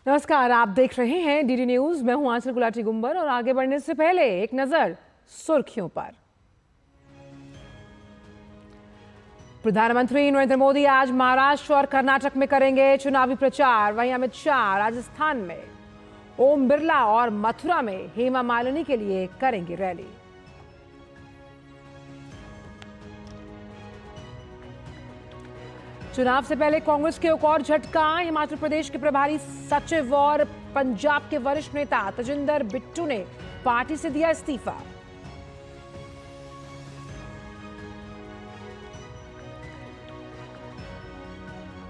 नमस्कार, आप देख रहे हैं डीडी न्यूज। मैं हूं आंचल गुलाटी गुंबर और आगे बढ़ने से पहले एक नजर सुर्खियों पर। प्रधानमंत्री नरेंद्र मोदी आज महाराष्ट्र और कर्नाटक में करेंगे चुनावी प्रचार। वहीं अमित शाह राजस्थान में, ओम बिरला और मथुरा में हेमा मालिनी के लिए करेंगे रैली। चुनाव से पहले कांग्रेस के एक और झटका। हिमाचल प्रदेश के प्रभारी सचिव और पंजाब के वरिष्ठ नेता तजिंदर बिट्टू ने पार्टी से दिया इस्तीफा।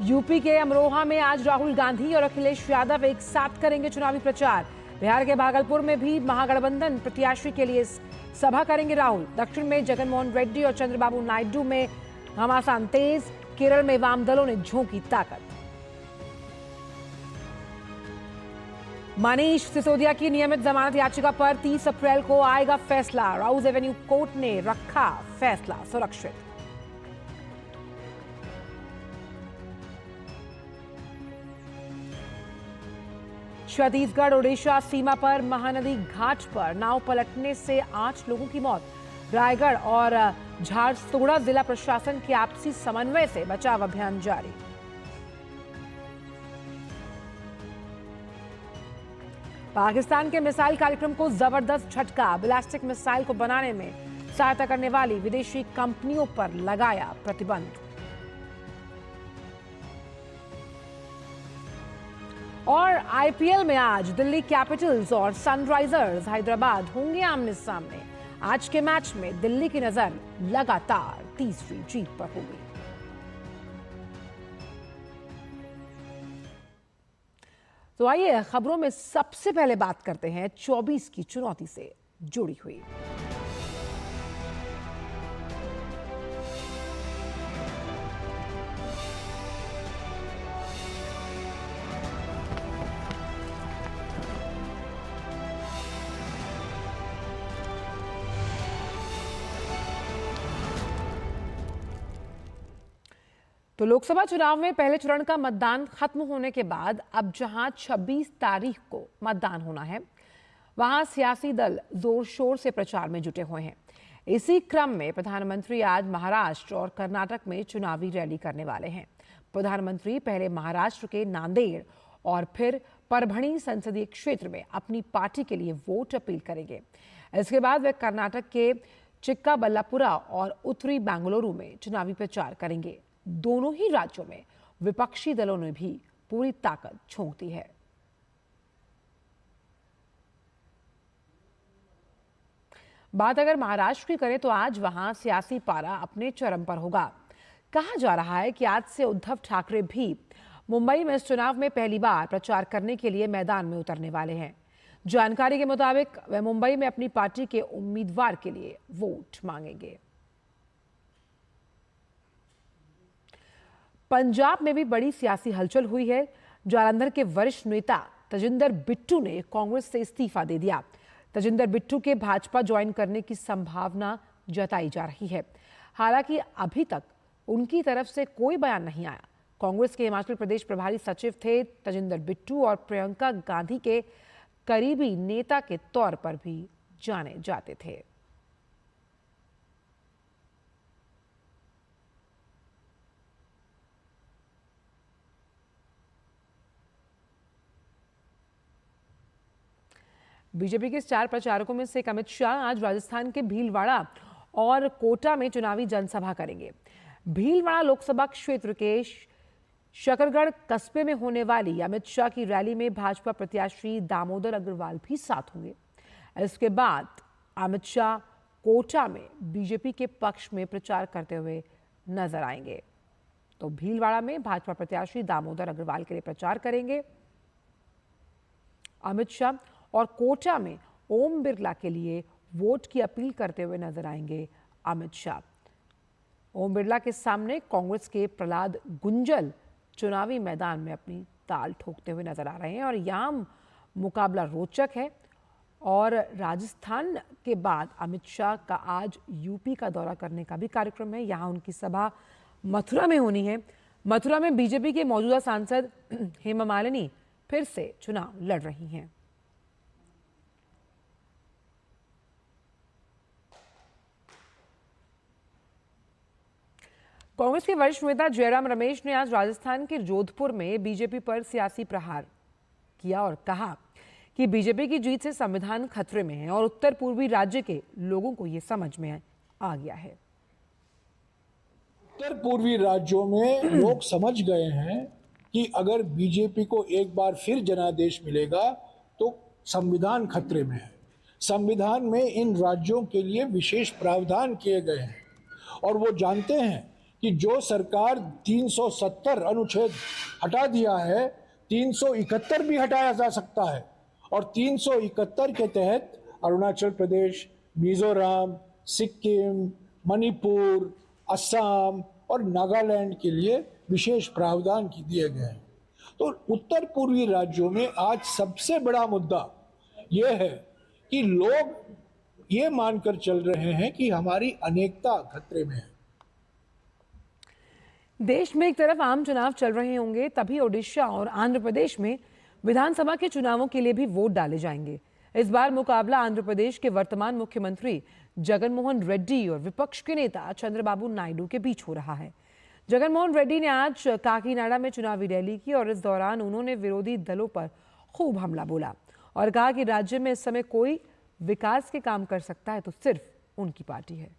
यूपी के अमरोहा में आज राहुल गांधी और अखिलेश यादव एक साथ करेंगे चुनावी प्रचार। बिहार के भागलपुर में भी महागठबंधन प्रत्याशी के लिए सभा करेंगे राहुल। दक्षिण में जगनमोहन रेड्डी और चंद्रबाबू नायडू में घमासान तेज। केरल में वाम दलों ने झोंकी ताकत। मनीष सिसोदिया की नियमित जमानत याचिका पर 30 अप्रैल को आएगा फैसला। राउज एवेन्यू कोर्ट ने रखा फैसला सुरक्षित। छत्तीसगढ़ ओडिशा सीमा पर महानदी घाट पर नाव पलटने से 8 लोगों की मौत। रायगढ़ और झारसुगड़ा जिला प्रशासन के आपसी समन्वय से बचाव अभियान जारी। पाकिस्तान के मिसाइल कार्यक्रम को जबरदस्त झटका। बैलिस्टिक मिसाइल को बनाने में सहायता करने वाली विदेशी कंपनियों पर लगाया प्रतिबंध। और आईपीएल में आज दिल्ली कैपिटल्स और सनराइजर्स हैदराबाद होंगे आमने सामने। आज के मैच में दिल्ली की नजर लगातार तीसरी जीत पर होगी। तो आइए खबरों में सबसे पहले बात करते हैं 24 की चुनौती से जुड़ी हुई। तो लोकसभा चुनाव में पहले चरण का मतदान खत्म होने के बाद अब जहां 26 तारीख को मतदान होना है, वहां सियासी दल जोर शोर से प्रचार में जुटे हुए हैं। इसी क्रम में प्रधानमंत्री आज महाराष्ट्र और कर्नाटक में चुनावी रैली करने वाले हैं। प्रधानमंत्री पहले महाराष्ट्र के नांदेड़ और फिर परभणी संसदीय क्षेत्र में अपनी पार्टी के लिए वोट अपील करेंगे। इसके बाद वे कर्नाटक के चिक्काबल्लापुरा और उत्तरी बेंगलुरु में चुनावी प्रचार करेंगे। दोनों ही राज्यों में विपक्षी दलों ने भी पूरी ताकत झोंक दी है। बात अगर महाराष्ट्र की करें तो आज वहां सियासी पारा अपने चरम पर होगा। कहा जा रहा है कि आज से उद्धव ठाकरे भी मुंबई में इस चुनाव में पहली बार प्रचार करने के लिए मैदान में उतरने वाले हैं। जानकारी के मुताबिक वे मुंबई में अपनी पार्टी के उम्मीदवार के लिए वोट मांगेंगे। पंजाब में भी बड़ी सियासी हलचल हुई है। जालंधर के वरिष्ठ नेता तजिंदर बिट्टू ने कांग्रेस से इस्तीफा दे दिया। तजिंदर बिट्टू के भाजपा ज्वाइन करने की संभावना जताई जा रही है। हालांकि अभी तक उनकी तरफ से कोई बयान नहीं आया। कांग्रेस के हिमाचल प्रदेश प्रभारी सचिव थे तजिंदर बिट्टू और प्रियंका गांधी के करीबी नेता के तौर पर भी जाने जाते थे। बीजेपी के स्टार प्रचारकों में से एक अमित शाह आज राजस्थान के भीलवाड़ा और कोटा में चुनावी जनसभा करेंगे। भीलवाड़ा लोकसभा क्षेत्र के शकरगढ़ कस्बे में होने वाली अमित शाह की रैली में भाजपा प्रत्याशी दामोदर अग्रवाल भी साथ होंगे। इसके बाद अमित शाह कोटा में बीजेपी के पक्ष में प्रचार करते हुए नजर आएंगे। तो भीलवाड़ा में भाजपा प्रत्याशी दामोदर अग्रवाल के लिए प्रचार करेंगे अमित शाह और कोटा में ओम बिरला के लिए वोट की अपील करते हुए नजर आएंगे अमित शाह। ओम बिरला के सामने कांग्रेस के प्रहलाद गुंजल चुनावी मैदान में अपनी ताल ठोकते हुए नजर आ रहे हैं और यहां मुकाबला रोचक है। और राजस्थान के बाद अमित शाह का आज यूपी का दौरा करने का भी कार्यक्रम है। यहां उनकी सभा मथुरा में होनी है। मथुरा में बीजेपी के मौजूदा सांसद हेमा मालिनी फिर से चुनाव लड़ रही हैं। कांग्रेस के वरिष्ठ नेता जयराम रमेश ने आज राजस्थान के जोधपुर में बीजेपी पर सियासी प्रहार किया और कहा कि बीजेपी की जीत से संविधान खतरे में है और उत्तर पूर्वी राज्य के लोगों को यह समझ में आ गया है। उत्तर पूर्वी राज्यों में लोग समझ गए हैं कि अगर बीजेपी को एक बार फिर जनादेश मिलेगा तो संविधान खतरे में है। संविधान में इन राज्यों के लिए विशेष प्रावधान किए गए हैं और वो जानते हैं कि जो सरकार 370 अनुच्छेद हटा दिया है, 371 भी हटाया जा सकता है और 371 के तहत अरुणाचल प्रदेश, मिजोरम, सिक्किम, मणिपुर, असम और नागालैंड के लिए विशेष प्रावधान दिए गए हैं। तो उत्तर पूर्वी राज्यों में आज सबसे बड़ा मुद्दा यह है कि लोग ये मानकर चल रहे हैं कि हमारी अनेकता खतरे में है। देश में एक तरफ आम चुनाव चल रहे होंगे, तभी ओडिशा और आंध्र प्रदेश में विधानसभा के चुनावों के लिए भी वोट डाले जाएंगे। इस बार मुकाबला आंध्र प्रदेश के वर्तमान मुख्यमंत्री जगनमोहन रेड्डी और विपक्ष के नेता चंद्रबाबू नायडू के बीच हो रहा है। जगनमोहन रेड्डी ने आज काकीनाडा में चुनावी रैली की और इस दौरान उन्होंने विरोधी दलों पर खूब हमला बोला और कहा कि राज्य में इस समय कोई विकास के काम कर सकता है तो सिर्फ उनकी पार्टी है।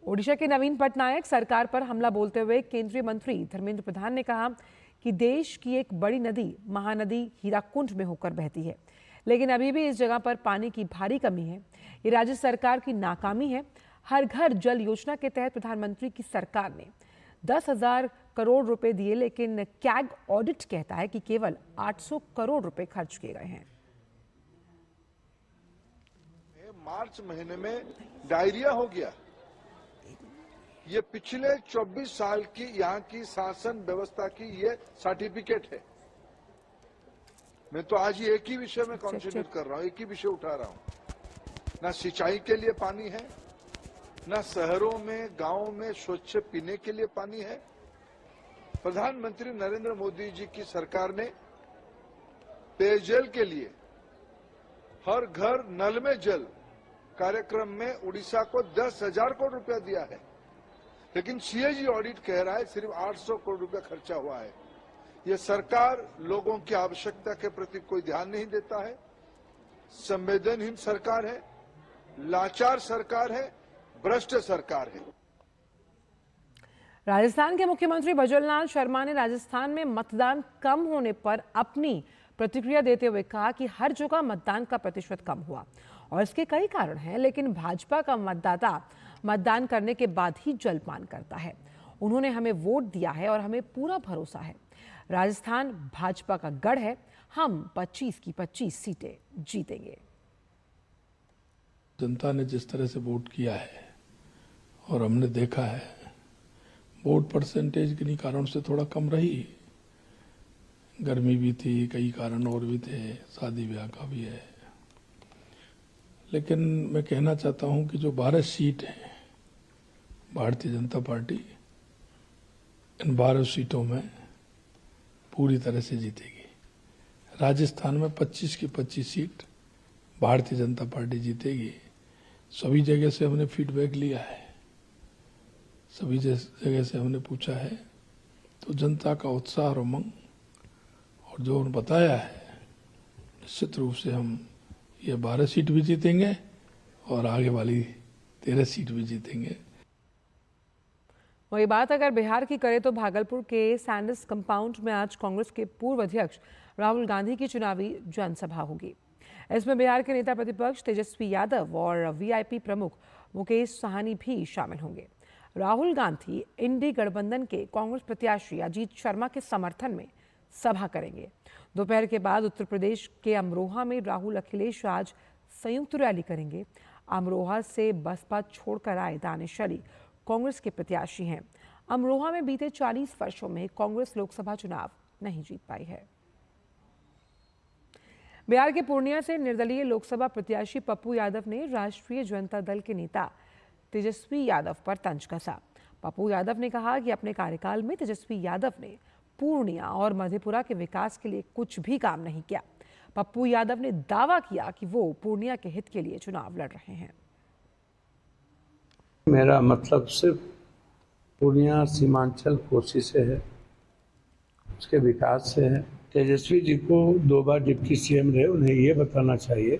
ओडिशा के नवीन पटनायक सरकार पर हमला बोलते हुए केंद्रीय मंत्री धर्मेंद्र प्रधान ने कहा कि देश की एक बड़ी नदी महानदी हीराकुंड में होकर बहती है, लेकिन अभी भी इस जगह पर पानी की भारी कमी है। ये राज्य सरकार की नाकामी है। हर घर जल योजना के तहत प्रधानमंत्री की सरकार ने 10,000 करोड़ रुपए दिए, लेकिन कैग ऑडिट कहता है कि केवल 800 करोड़ रुपए खर्च किए गए हैं। मार्च महीने में डायरिया हो गया। ये पिछले 24 साल की यहाँ की शासन व्यवस्था की ये सर्टिफिकेट है। मैं तो आज ही एक ही विषय में कॉन्सेंट्रेट कर रहा हूँ, एक ही विषय उठा रहा हूँ। ना सिंचाई के लिए पानी है, ना शहरों में गांवों में स्वच्छ पीने के लिए पानी है। प्रधानमंत्री नरेंद्र मोदी जी की सरकार ने पेयजल के लिए हर घर नल में जल कार्यक्रम में उड़ीसा को 10,000 करोड़ रुपया दिया है, लेकिन सीएजी ऑडिट कह रहा है सिर्फ 800 करोड़ रुपया खर्चा हुआ है। ये सरकार लोगों की आवश्यकता के प्रति कोई ध्यान नहीं देता है, संवेदनहीन सरकार है, लाचार सरकार है, भ्रष्ट सरकार है। राजस्थान के मुख्यमंत्री भजनलाल शर्मा ने राजस्थान में मतदान कम होने पर अपनी प्रतिक्रिया देते हुए कहा कि हर जगह मतदान का प्रतिशत कम हुआ और इसके कई कारण हैं, लेकिन भाजपा का मतदाता मतदान करने के बाद ही जलपान करता है। उन्होंने हमें वोट दिया है और हमें पूरा भरोसा है। राजस्थान भाजपा का गढ़ है, हम 25 की 25 सीटें जीतेंगे। जनता ने जिस तरह से वोट किया है और हमने देखा है, वोट परसेंटेज किन्हीं कारणों से थोड़ा कम रही। गर्मी भी थी, कई कारण और भी थे, शादी ब्याह का भी है। लेकिन मैं कहना चाहता हूं कि जो 12 सीट हैं भारतीय जनता पार्टी इन 12 सीटों में पूरी तरह से जीतेगी। राजस्थान में 25 की 25 सीट भारतीय जनता पार्टी जीतेगी। सभी जगह से हमने फीडबैक लिया है, सभी जगह से हमने पूछा है, तो जनता का उत्साह और उमंग और जो उन्होंने बताया है, निश्चित रूप से हम ये 12 सीट भी जीतेंगे और आगे वाली 13 सीट भी जीतेंगे। वही बात अगर बिहार की करें तो भागलपुर के सैंडस कंपाउंड में आज कांग्रेस के पूर्व अध्यक्ष राहुल गांधी की चुनावी जनसभा होगी। इसमें बिहार के नेता प्रतिपक्ष तेजस्वी यादव और वीआईपी प्रमुख मुकेश साहनी भी शामिल होंगे। राहुल गांधी इंडी गठबंधन के कांग्रेस प्रत्याशी अजीत शर्मा के समर्थन में सभा करेंगे। दोपहर के बाद उत्तर प्रदेश के अमरोहा में राहुल अखिलेश आज संयुक्त रैली करेंगे। अमरोहा से बसपा छोड़कर आए दानिश अली कांग्रेस के प्रत्याशी हैं। अमरोहा में बीते 40 वर्षों में कांग्रेस लोकसभा चुनाव नहीं जीत पाई है। बिहार के पूर्णिया से निर्दलीय लोकसभा प्रत्याशी पप्पू यादव ने राष्ट्रीय जनता दल के नेता तेजस्वी यादव पर तंज कसा। पप्पू यादव ने कहा कि अपने कार्यकाल में तेजस्वी यादव ने पूर्णिया और मधेपुरा के विकास के लिए कुछ भी काम नहीं किया। पप्पू यादव ने दावा किया कि वो पूर्णिया के हित के लिए चुनाव लड़ रहे हैं। मेरा मतलब सिर्फ पूर्णिया सीमांचल कोसी से है, उसके विकास से है। तेजस्वी जी को 2 बार डिप्टी सीएम रहे, उन्हें ये बताना चाहिए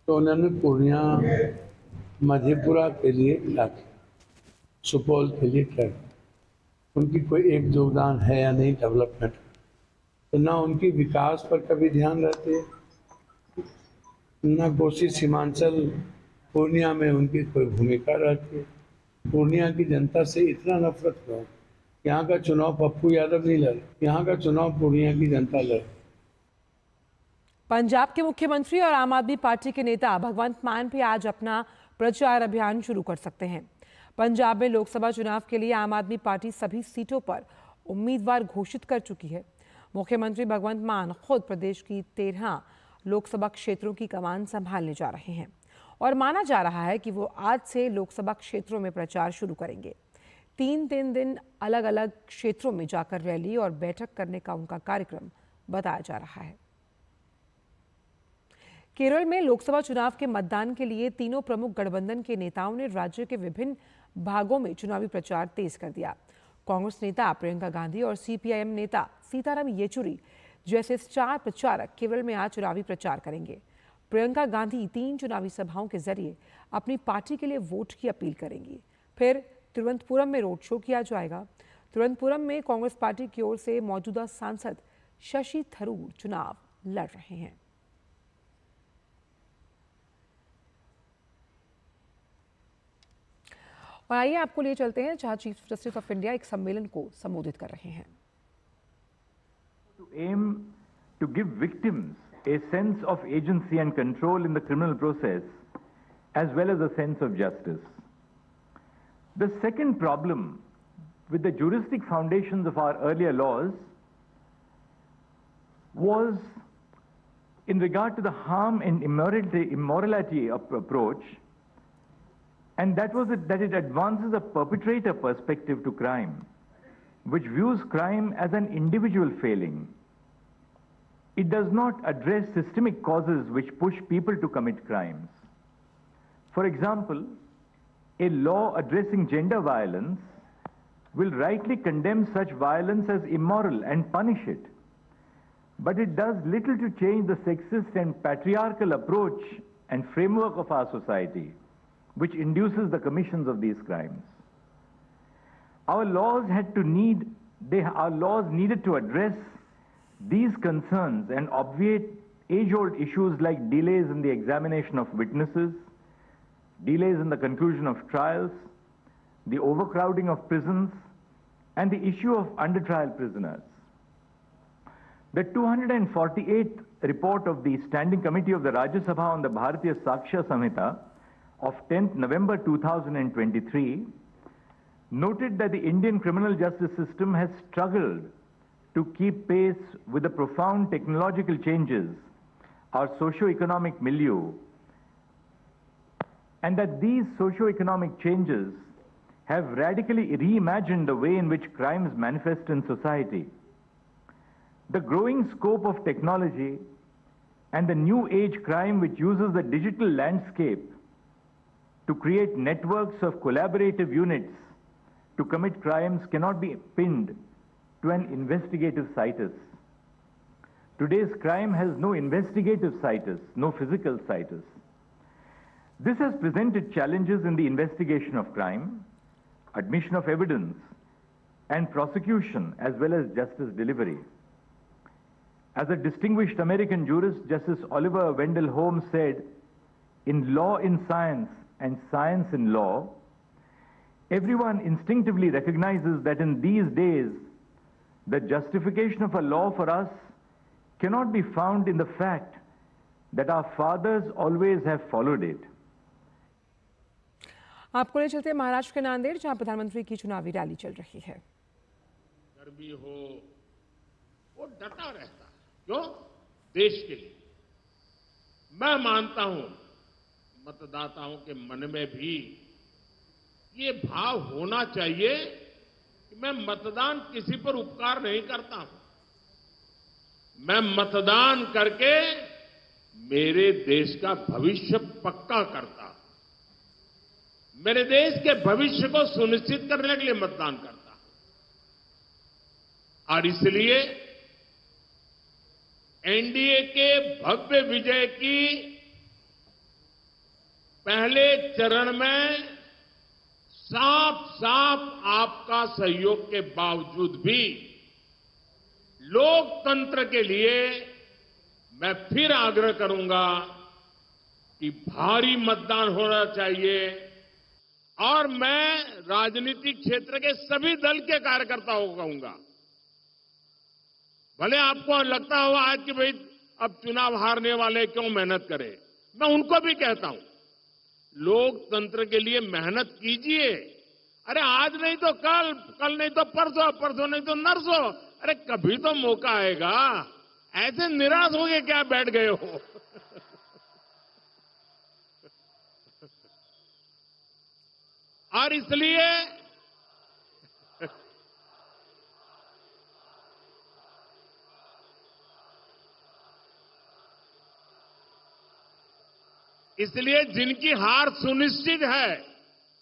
तो उन्होंने पूर्णिया मधेपुरा के लिए क्या किया, सुपौल के लिए क्या किया, उनकी कोई एक योगदान है या नहीं डेवलपमेंट, तो ना उनकी विकास पर कभी ध्यान रहते है, ना कोसी सीमांचल पूर्णिया में उनकी कोई भूमिका रहती है। पूर्णिया की जनता से इतना नफरत क्यों? यहाँ का चुनाव पप्पू यादव नहीं लड़े, यहाँ का चुनाव पूर्णिया की जनता लड़े। पंजाब के मुख्यमंत्री और आम आदमी पार्टी के नेता भगवंत मान भी आज अपना प्रचार अभियान शुरू कर सकते हैं। पंजाब में लोकसभा चुनाव के लिए आम आदमी पार्टी सभी सीटों पर उम्मीदवार घोषित कर चुकी है। मुख्यमंत्री भगवंत मान खुद प्रदेश की 13 लोकसभा क्षेत्रों की कमान संभालने जा रहे हैं और माना जा रहा है कि वो आज से लोकसभा क्षेत्रों में प्रचार शुरू करेंगे। 3 दिन अलग अलग क्षेत्रों में जाकर रैली और बैठक करने का उनका कार्यक्रम बताया जा रहा है। केरल में लोकसभा चुनाव के मतदान के लिए तीनों प्रमुख गठबंधन के नेताओं ने राज्य के विभिन्न भागों में चुनावी प्रचार तेज कर दिया। कांग्रेस नेता प्रियंका गांधी और सीपीआईएम नेता सीताराम येचुरी जैसे स्टार प्रचारक केरल में आज चुनावी प्रचार करेंगे। प्रियंका गांधी 3 चुनावी सभाओं के जरिए अपनी पार्टी के लिए वोट की अपील करेंगी। फिर तिरुवनंतपुरम में रोड शो किया जाएगा। तिरुवनंतपुरम में कांग्रेस पार्टी की ओर से मौजूदा सांसद शशि थरूर चुनाव लड़ रहे हैं। और आइए आपको लिए चलते हैं जहां चीफ जस्टिस ऑफ इंडिया एक सम्मेलन को संबोधित कर रहे हैं। To aim to give victims a sense of agency and control in the criminal process, as well as a sense of justice. The second problem with the juristic foundations of our earlier laws was in regard to the harm and immorality approach, and that was that it advances a perpetrator perspective to crime, which views crime as an individual failing. It does not address systemic causes which push people to commit crimes. For example, a law addressing gender violence will rightly condemn such violence as immoral and punish it. But it does little to change the sexist and patriarchal approach and framework of our society, which induces the commissions of these crimes. Our laws needed to address these concerns and obviate age-old issues like delays in the examination of witnesses, delays in the conclusion of trials, the overcrowding of prisons, and the issue of under-trial prisoners. The 248th report of the Standing Committee of the Rajya Sabha on the Bharatiya Sakshya Samhita of 10th November 2023 noted that the Indian criminal justice system has struggled to keep pace with the profound technological changes, our socio-economic milieu, and that these socio-economic changes have radically reimagined the way in which crimes manifest in society. The growing scope of technology and the new age crime which uses the digital landscape to create networks of collaborative units to commit crimes cannot be pinned to an investigative situs. Today's crime has no investigative situs, no physical situs. This has presented challenges in the investigation of crime, admission of evidence, and prosecution, as well as justice delivery. As a distinguished American jurist, Justice Oliver Wendell Holmes said, "In law in science and science in law, everyone instinctively recognizes that in these days, the justification of a law for us cannot be found in the fact that our fathers always have followed it." आपको ले चलते हैं महाराष्ट्र के नांदेड़, जहां प्रधानमंत्री की चुनावी rally चल रही है। भी हो वो डटा रहता है, क्यों? देश के लिए। मैं मानता हूं मतदाताओं के मन में भी ये भाव होना चाहिए कि मैं मतदान किसी पर उपकार नहीं करता हूं। मैं मतदान करके मेरे देश का भविष्य पक्का करता हूं। मेरे देश के भविष्य को सुनिश्चित करने के लिए मतदान करता हूं। और इसलिए एनडीए के भव्य विजय की पहले चरण में साफ साफ आपका सहयोग के बावजूद भी लोकतंत्र के लिए मैं फिर आग्रह करूंगा कि भारी मतदान होना चाहिए। और मैं राजनीतिक क्षेत्र के सभी दल के कार्यकर्ताओं को कहूंगा, भले आपको लगता हो आज कि भाई अब चुनाव हारने वाले क्यों मेहनत करें, मैं उनको भी कहता हूं, लोकतंत्र के लिए मेहनत कीजिए। अरे आज नहीं तो कल, कल नहीं तो परसों, परसों नहीं तो नरसों, अरे कभी तो मौका आएगा। ऐसे निराश हो गए क्या बैठ गए हो? और इसलिए जिनकी हार सुनिश्चित है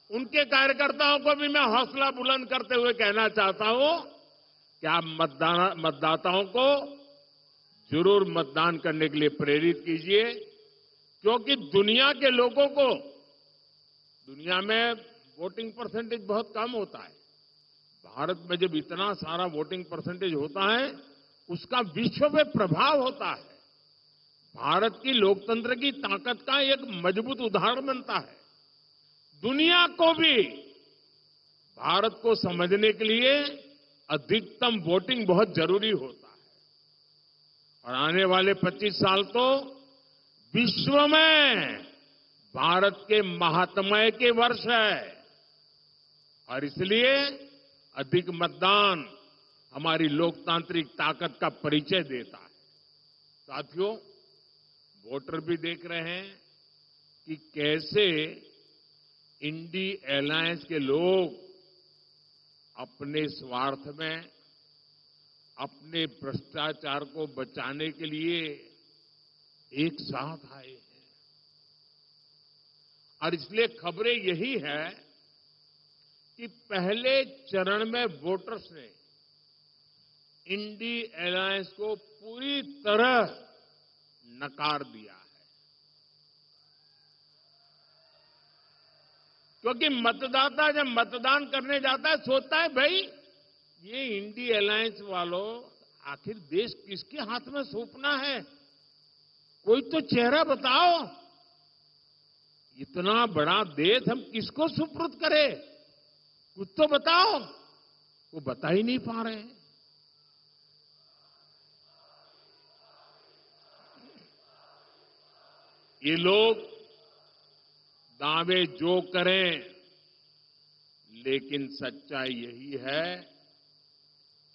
उनके कार्यकर्ताओं को भी मैं हौसला बुलंद करते हुए कहना चाहता हूं कि आप मतदाताओं को जरूर मतदान करने के लिए प्रेरित कीजिए, क्योंकि दुनिया के लोगों को, दुनिया में वोटिंग परसेंटेज बहुत कम होता है। भारत में जब इतना सारा वोटिंग परसेंटेज होता है उसका विश्व में प्रभाव होता है। भारत की लोकतंत्र की ताकत का एक मजबूत उदाहरण बनता है। दुनिया को भी भारत को समझने के लिए अधिकतम वोटिंग बहुत जरूरी होता है। और आने वाले 25 साल तो विश्व में भारत के महात्म्य के वर्ष है। और इसलिए अधिक मतदान हमारी लोकतांत्रिक ताकत का परिचय देता है। साथियों, वोटर भी देख रहे हैं कि कैसे इंडी अलायंस के लोग अपने स्वार्थ में, अपने भ्रष्टाचार को बचाने के लिए एक साथ आए हैं। और इसलिए खबरें यही है कि पहले चरण में वोटर्स ने इंडी अलायंस को पूरी तरह नकार दिया है, क्योंकि मतदाता जब मतदान करने जाता है सोचता है भाई ये इंडी अलायंस वालों आखिर देश किसके हाथ में सौंपना है, कोई तो चेहरा बताओ। इतना बड़ा देश हम किसको सुपुर्द करें, कुछ तो बताओ। वो बता ही नहीं पा रहे हैं। ये लोग दावे जो करें, लेकिन सच्चाई यही है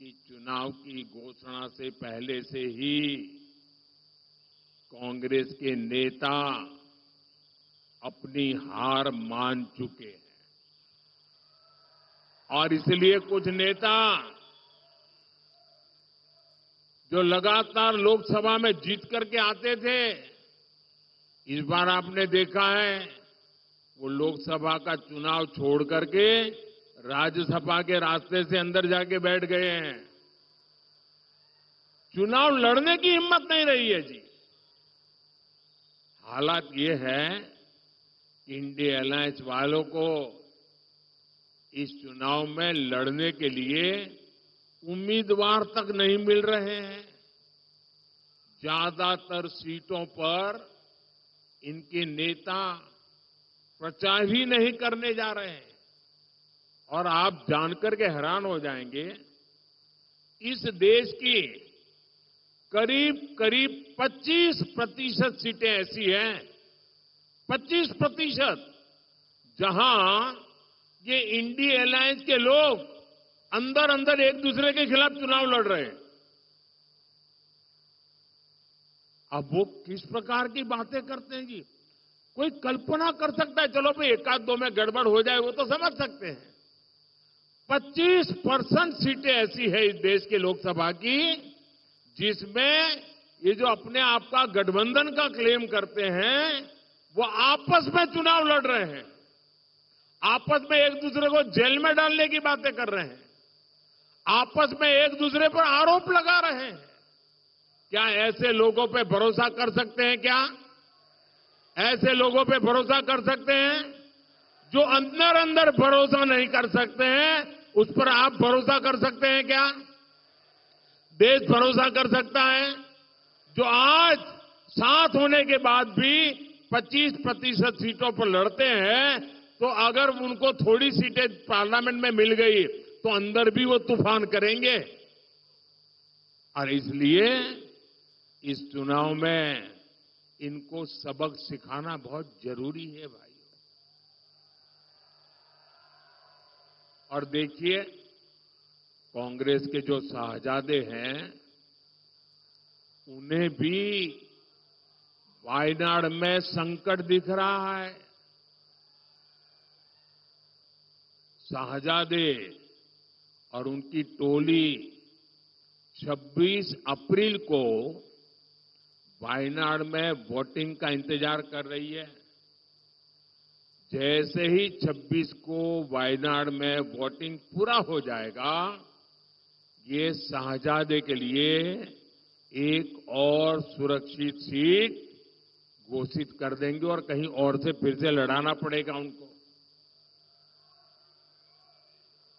कि चुनाव की घोषणा से पहले से ही कांग्रेस के नेता अपनी हार मान चुके हैं। और इसलिए कुछ नेता जो लगातार लोकसभा में जीत करके आते थे, इस बार आपने देखा है वो लोकसभा का चुनाव छोड़ करके राज्यसभा के रास्ते से अंदर जाके बैठ गए हैं। चुनाव लड़ने की हिम्मत नहीं रही है जी। हालात ये है कि इंडी अलायंस वालों को इस चुनाव में लड़ने के लिए उम्मीदवार तक नहीं मिल रहे हैं। ज्यादातर सीटों पर इनके नेता प्रचार ही नहीं करने जा रहे हैं। और आप जानकर के हैरान हो जाएंगे, इस देश की करीब करीब 25% सीटें ऐसी हैं, 25%, जहां ये इंडी अलायंस के लोग अंदर अंदर एक दूसरे के खिलाफ चुनाव लड़ रहे हैं। अब वो किस प्रकार की बातें करते हैं जी। कोई कल्पना कर सकता है, चलो भाई एक आध दो में गड़बड़ हो जाए वो तो समझ सकते हैं। 25% सीटें ऐसी है इस देश के लोकसभा की जिसमें ये जो अपने आप का गठबंधन का क्लेम करते हैं वो आपस में चुनाव लड़ रहे हैं, आपस में एक दूसरे को जेल में डालने की बातें कर रहे हैं, आपस में एक दूसरे पर आरोप लगा रहे हैं। क्या ऐसे लोगों पे भरोसा कर सकते हैं? क्या ऐसे लोगों पे भरोसा कर सकते हैं? जो अंदर अंदर भरोसा नहीं कर सकते हैं उस पर आप भरोसा कर सकते हैं क्या? देश भरोसा कर सकता है? जो आज साथ होने के बाद भी 25% सीटों पर लड़ते हैं, तो अगर उनको थोड़ी सीटें पार्लियामेंट में मिल गई तो अंदर भी वो तूफान करेंगे। और इसलिए इस चुनाव में इनको सबक सिखाना बहुत जरूरी है भाई। और देखिए, कांग्रेस के जो शाहजादे हैं उन्हें भी वायनाड में संकट दिख रहा है। शाहजादे और उनकी टोली 26 अप्रैल को वायनाड में वोटिंग का इंतजार कर रही है। जैसे ही 26 को वायनाड में वोटिंग पूरा हो जाएगा, ये शाहजादे के लिए एक और सुरक्षित सीट घोषित कर देंगे और कहीं और से फिर से लड़ाना पड़ेगा उनको,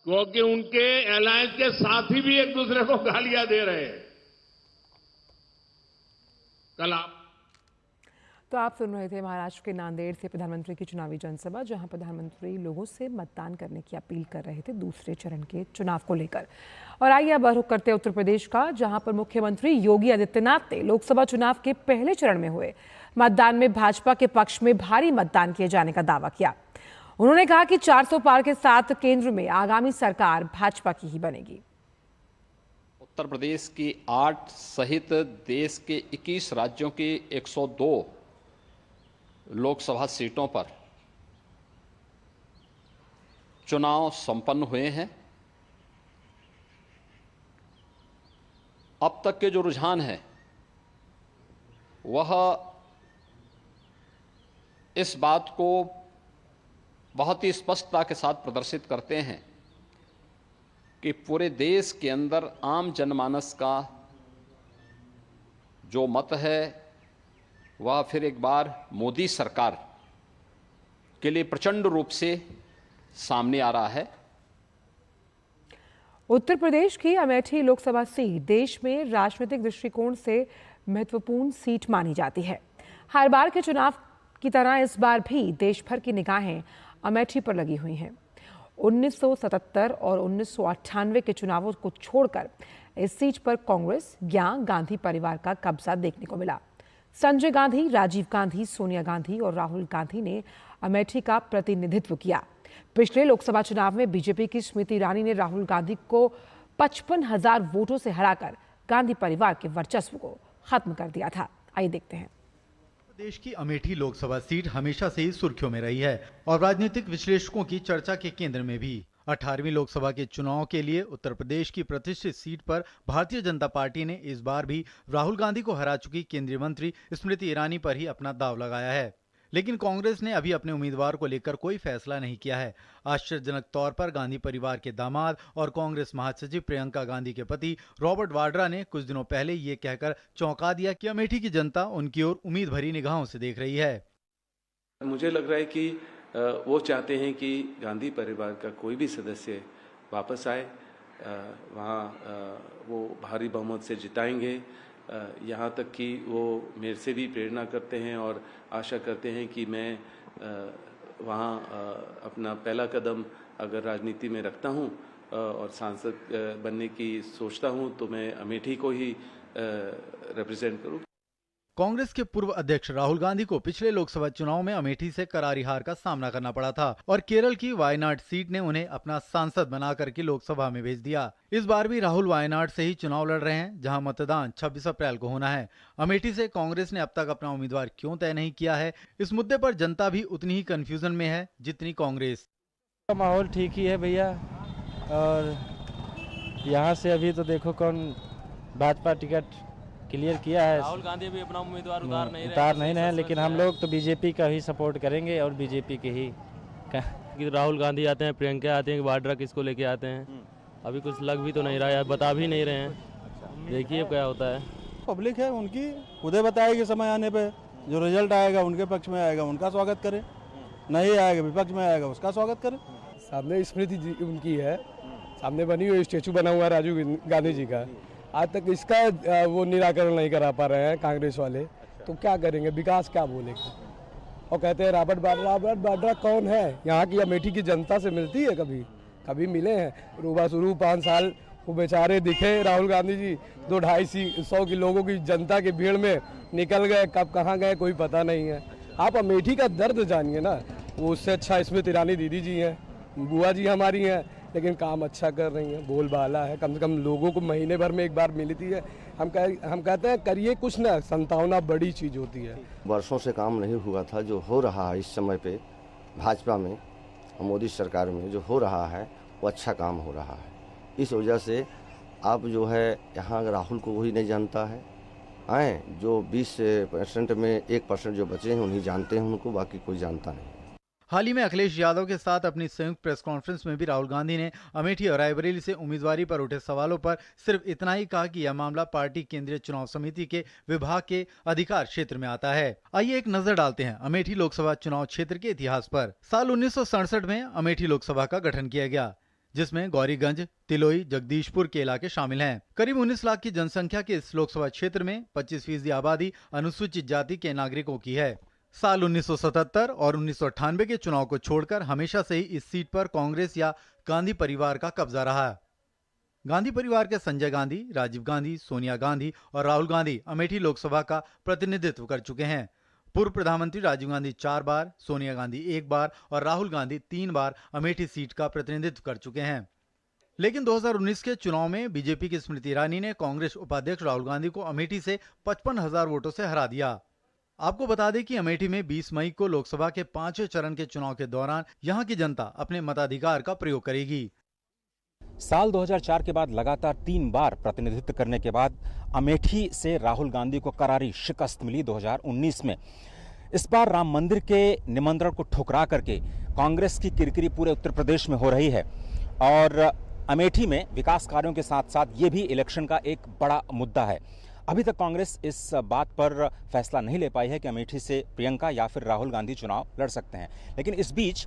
क्योंकि उनके अलायंस के साथी भी एक दूसरे को गालियां दे रहे हैं। कल तो आप सुन रहे थे महाराष्ट्र के नांदेड़ से प्रधानमंत्री की चुनावी जनसभा, जहां प्रधानमंत्री लोगों से मतदान करने की अपील कर रहे थे दूसरे चरण के चुनाव को लेकर। और आइए अब रुख करते हैं उत्तर प्रदेश का, जहां पर मुख्यमंत्री योगी आदित्यनाथ ने लोकसभा चुनाव के पहले चरण में हुए मतदान में भाजपा के पक्ष में भारी मतदान किए जाने का दावा किया। उन्होंने कहा कि 400 पार के साथ केंद्र में आगामी सरकार भाजपा की ही बनेगी। उत्तर प्रदेश की 8 सहित देश के 21 राज्यों की 102 लोकसभा सीटों पर चुनाव संपन्न हुए हैं। अब तक के जो रुझान है वह इस बात को बहुत ही स्पष्टता के साथ प्रदर्शित करते हैं कि पूरे देश के अंदर आम जनमानस का जो मत है वह फिर एक बार मोदी सरकार के लिए प्रचंड रूप से सामने आ रहा है। उत्तर प्रदेश की अमेठी लोकसभा सीट देश में राजनीतिक दृष्टिकोण से महत्वपूर्ण सीट मानी जाती है। हर बार के चुनाव की तरह इस बार भी देश भर की निगाहें अमेठी पर लगी हुई हैं। 1977 और 1998 के चुनावों को छोड़कर इस सीट पर कांग्रेस या गांधी परिवार का कब्जा देखने को मिला। संजय गांधी, राजीव गांधी, सोनिया गांधी और राहुल गांधी ने अमेठी का प्रतिनिधित्व किया। पिछले लोकसभा चुनाव में बीजेपी की स्मृति ईरानी ने राहुल गांधी को 55,000 वोटों से हराकर गांधी परिवार के वर्चस्व को खत्म कर दिया था। आइए देखते हैं। देश की अमेठी लोकसभा सीट हमेशा से ही सुर्खियों में रही है और राजनीतिक विश्लेषकों की चर्चा के केंद्र में भी। 18वीं लोकसभा के चुनाव के लिए उत्तर प्रदेश की प्रतिष्ठित सीट पर भारतीय जनता पार्टी ने इस बार भी राहुल गांधी को हरा चुकी केंद्रीय मंत्री स्मृति ईरानी पर ही अपना दांव लगाया है। लेकिन कांग्रेस ने अभी अपने उम्मीदवार को लेकर कोई फैसला नहीं किया है। आश्चर्यजनक तौर पर गांधी परिवार के दामाद और कांग्रेस महासचिव प्रियंका गांधी के पति रॉबर्ट वाड्रा ने कुछ दिनों पहले ये कहकर चौंका दिया कि अमेठी की जनता उनकी ओर उम्मीद भरी निगाहों से देख रही है। मुझे लग रहा है कि वो चाहते हैं कि गांधी परिवार का कोई भी सदस्य वापस आए, वहाँ वो भारी बहुमत से जिताएंगे। यहाँ तक कि वो मेरे से भी प्रेरणा करते हैं और आशा करते हैं कि मैं वहाँ अपना पहला कदम अगर राजनीति में रखता हूँ और सांसद बनने की सोचता हूँ तो मैं अमेठी को ही रिप्रेजेंट करूँ। कांग्रेस के पूर्व अध्यक्ष राहुल गांधी को पिछले लोकसभा चुनाव में अमेठी से करारी हार का सामना करना पड़ा था और केरल की वायनाड सीट ने उन्हें अपना सांसद बनाकर के लोकसभा में भेज दिया। इस बार भी राहुल वायनाड से ही चुनाव लड़ रहे हैं, जहां मतदान 26 अप्रैल को होना है। अमेठी से कांग्रेस ने अब तक अपना उम्मीदवार क्यों तय नहीं किया है, इस मुद्दे पर जनता भी उतनी ही कंफ्यूजन में है जितनी कांग्रेस। माहौल ठीक ही है भैया, और यहाँ से अभी तो देखो कौन भाजपा टिकट क्लियर किया है। राहुल गांधी भी अपना उम्मीदवार उतार नहीं रहे, लेकिन हम लोग तो बीजेपी का ही सपोर्ट करेंगे और बीजेपी के ही। कि राहुल गांधी आते हैं, प्रियंका आते हैं, वाड्रा किसको लेके आते हैं, अभी कुछ लग भी तो नहीं रहा है, बता भी नहीं रहे हैं। देखिए क्या होता है। पब्लिक है उनकी, खुद बताएगी समय आने पे, जो रिजल्ट आएगा उनके पक्ष में आएगा उनका स्वागत करें, नहीं आएगा विपक्ष में आएगा उसका स्वागत करें। सामने स्मृति उनकी है, सामने बनी हुई स्टेचू बना हुआ है राजीव गांधी जी का, आज तक इसका वो निराकरण नहीं करा पा रहे हैं कांग्रेस वाले। तो क्या करेंगे, विकास क्या बोलेंगे। और कहते हैं रॉबर्ट वाड्रा कौन है, यहाँ की अमेठी की जनता से मिलती है, कभी मिले हैं। रूबा शुरू 5 साल वो बेचारे दिखे राहुल गांधी जी, 200-250 की लोगों की जनता की भीड़ में निकल गए, कब कहाँ गए कोई पता नहीं है। आप अमेठी का दर्द जानिए ना, वो उससे अच्छा स्मृति ईरानी दीदी जी हैं, बुआ जी हमारी हैं, लेकिन काम अच्छा कर रही हैं, बोलबाला है, कम से कम लोगों को महीने भर में एक बार मिलती है। हम कहते हैं करिए कुछ ना, संतावना बड़ी चीज़ होती है। वर्षों से काम नहीं हुआ था, जो हो रहा है इस समय पे भाजपा में, मोदी सरकार में जो हो रहा है वो अच्छा काम हो रहा है। इस वजह से आप जो है यहाँ राहुल को वही नहीं जानता है, आए जो 20% में 1% जो बचे हैं उन्हीं जानते हैं उनको, बाकी कोई जानता नहीं। हाल ही में अखिलेश यादव के साथ अपनी संयुक्त प्रेस कॉन्फ्रेंस में भी राहुल गांधी ने अमेठी और रायबरेली से उम्मीदवारी पर उठे सवालों पर सिर्फ इतना ही कहा कि यह मामला पार्टी केंद्रीय चुनाव समिति के विभाग के अधिकार क्षेत्र में आता है। आइए एक नजर डालते हैं अमेठी लोकसभा चुनाव क्षेत्र के इतिहास पर। साल 1967 में अमेठी लोकसभा का गठन किया गया, जिसमें गौरीगंज, तिलोई, जगदीशपुर के इलाके शामिल हैं। करीब 19 लाख की जनसंख्या के इस लोकसभा क्षेत्र में 25% आबादी अनुसूचित जाति के नागरिकों की है। साल 1977 और 1998 के चुनाव को छोड़कर हमेशा से ही इस सीट पर कांग्रेस या गांधी परिवार का कब्जा रहा है। गांधी परिवार के संजय गांधी, राजीव गांधी, सोनिया गांधी और राहुल गांधी अमेठी लोकसभा का प्रतिनिधित्व कर चुके हैं। पूर्व प्रधानमंत्री राजीव गांधी 4 बार, सोनिया गांधी 1 बार और राहुल गांधी 3 बार अमेठी सीट का प्रतिनिधित्व कर चुके हैं। लेकिन 2019 के चुनाव में बीजेपी की स्मृति ईरानी ने कांग्रेस उपाध्यक्ष राहुल गांधी को अमेठी से 55,000 वोटों से हरा दिया। आपको बता दें कि अमेठी में 20 मई को लोकसभा के 5वें चरण के चुनाव के दौरान यहां की जनता अपने मताधिकार का प्रयोग करेगी। साल 2004 के बाद लगातार 3 बार प्रतिनिधित्व करने के बाद अमेठी से राहुल गांधी को करारी शिकस्त मिली 2019 में। इस बार राम मंदिर के निमंत्रण को ठुकरा करके कांग्रेस की किरकिरी पूरे उत्तर प्रदेश में हो रही है और अमेठी में विकास कार्यों के साथ साथ ये भी इलेक्शन का एक बड़ा मुद्दा है। अभी तक कांग्रेस इस बात पर फैसला नहीं ले पाई है कि अमेठी से प्रियंका या फिर राहुल गांधी चुनाव लड़ सकते हैं। लेकिन इस बीच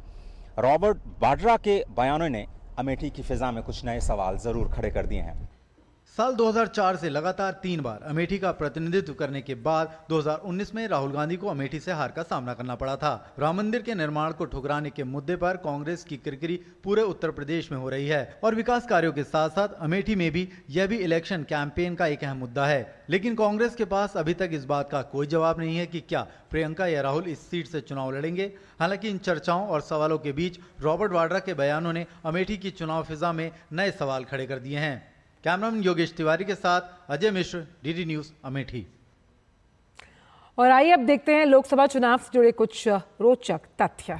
रॉबर्ट वाड्रा के बयानों ने अमेठी की फिजा में कुछ नए सवाल जरूर खड़े कर दिए हैं। साल 2004 से लगातार 3 बार अमेठी का प्रतिनिधित्व करने के बाद 2019 में राहुल गांधी को अमेठी से हार का सामना करना पड़ा था। राम मंदिर के निर्माण को ठुकराने के मुद्दे पर कांग्रेस की किरकिरी पूरे उत्तर प्रदेश में हो रही है और विकास कार्यों के साथ साथ अमेठी में भी यह भी इलेक्शन कैंपेन का एक अहम मुद्दा है। लेकिन कांग्रेस के पास अभी तक इस बात का कोई जवाब नहीं है कि क्या प्रियंका या राहुल इस सीट से चुनाव लड़ेंगे। हालांकि इन चर्चाओं और सवालों के बीच रॉबर्ट वाड्रा के बयानों ने अमेठी की चुनाव फिजा में नए सवाल खड़े कर दिए हैं। कैमरामैन योगेश तिवारी के साथ अजय मिश्र, डीडी न्यूज, अमेठी। और आइए अब देखते हैं लोकसभा चुनाव से जुड़े कुछ रोचक तथ्य।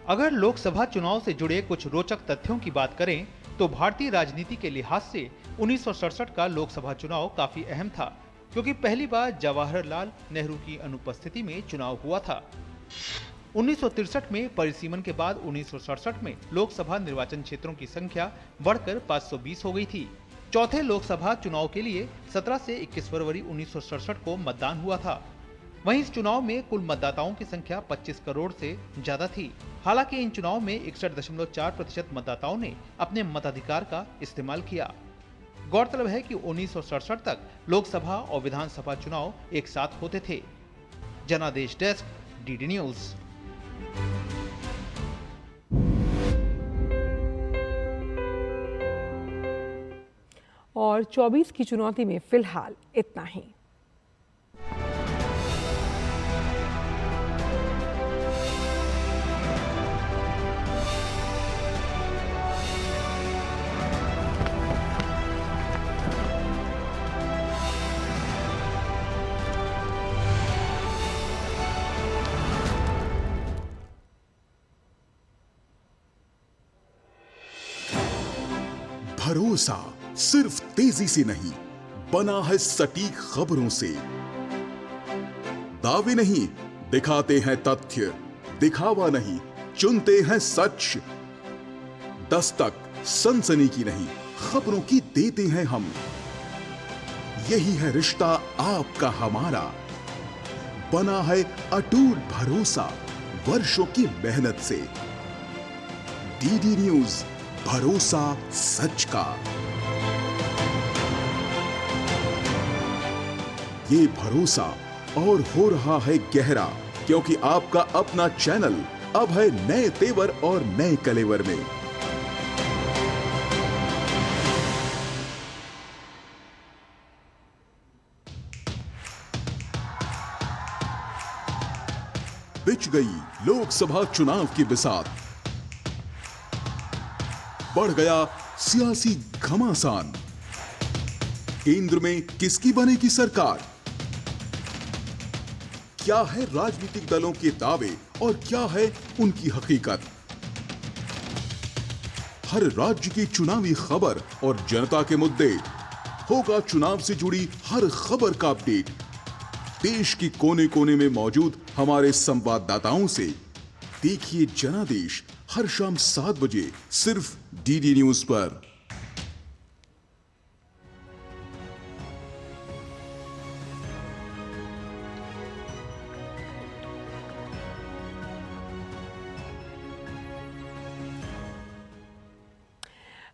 अगर लोकसभा चुनाव से जुड़े कुछ रोचक तथ्यों की बात करें तो भारतीय राजनीति के लिहाज से 1967 का लोकसभा चुनाव काफी अहम था, क्योंकि पहली बार जवाहरलाल नेहरू की अनुपस्थिति में चुनाव हुआ था। 1963 में परिसीमन के बाद 1967 में लोकसभा निर्वाचन क्षेत्रों की संख्या बढ़कर 520 हो गई थी। चौथे लोकसभा चुनाव के लिए 17 से 21 फरवरी 1967 को मतदान हुआ था। वहीं इस चुनाव में कुल मतदाताओं की संख्या 25 करोड़ से ज्यादा थी। हालांकि इन चुनाव में 61.4% मतदाताओं ने अपने मताधिकार का इस्तेमाल किया। गौरतलब है कि 1967 तक लोकसभा और विधानसभा चुनाव एक साथ होते थे। जनादेश डेस्क, डीडी न्यूज। और 24 की चुनौती में फिलहाल इतना ही। भरोसा सिर्फ तेजी से नहीं, बना है सटीक खबरों से। दावे नहीं, दिखाते हैं तथ्य, दिखावा नहीं, चुनते हैं सच। दस्तक सनसनी की नहीं, खबरों की देते हैं हम। यही है रिश्ता आपका हमारा, बना है अटूट भरोसा वर्षों की मेहनत से। डीडी न्यूज, भरोसा सच का। ये भरोसा और हो रहा है गहरा, क्योंकि आपका अपना चैनल अब है नए तेवर और नए कलेवर में। बिछ गई लोकसभा चुनाव की बिसात, बढ़ गया सियासी घमासान। केंद्र में किसकी बनेगी सरकार? क्या है राजनीतिक दलों के दावे और क्या है उनकी हकीकत? हर राज्य की चुनावी खबर और जनता के मुद्दे, होगा चुनाव से जुड़ी हर खबर का अपडेट। देश की कोने कोने में मौजूद हमारे संवाददाताओं से देखिए जनादेश हर शाम 7 बजे सिर्फ डीडी न्यूज पर।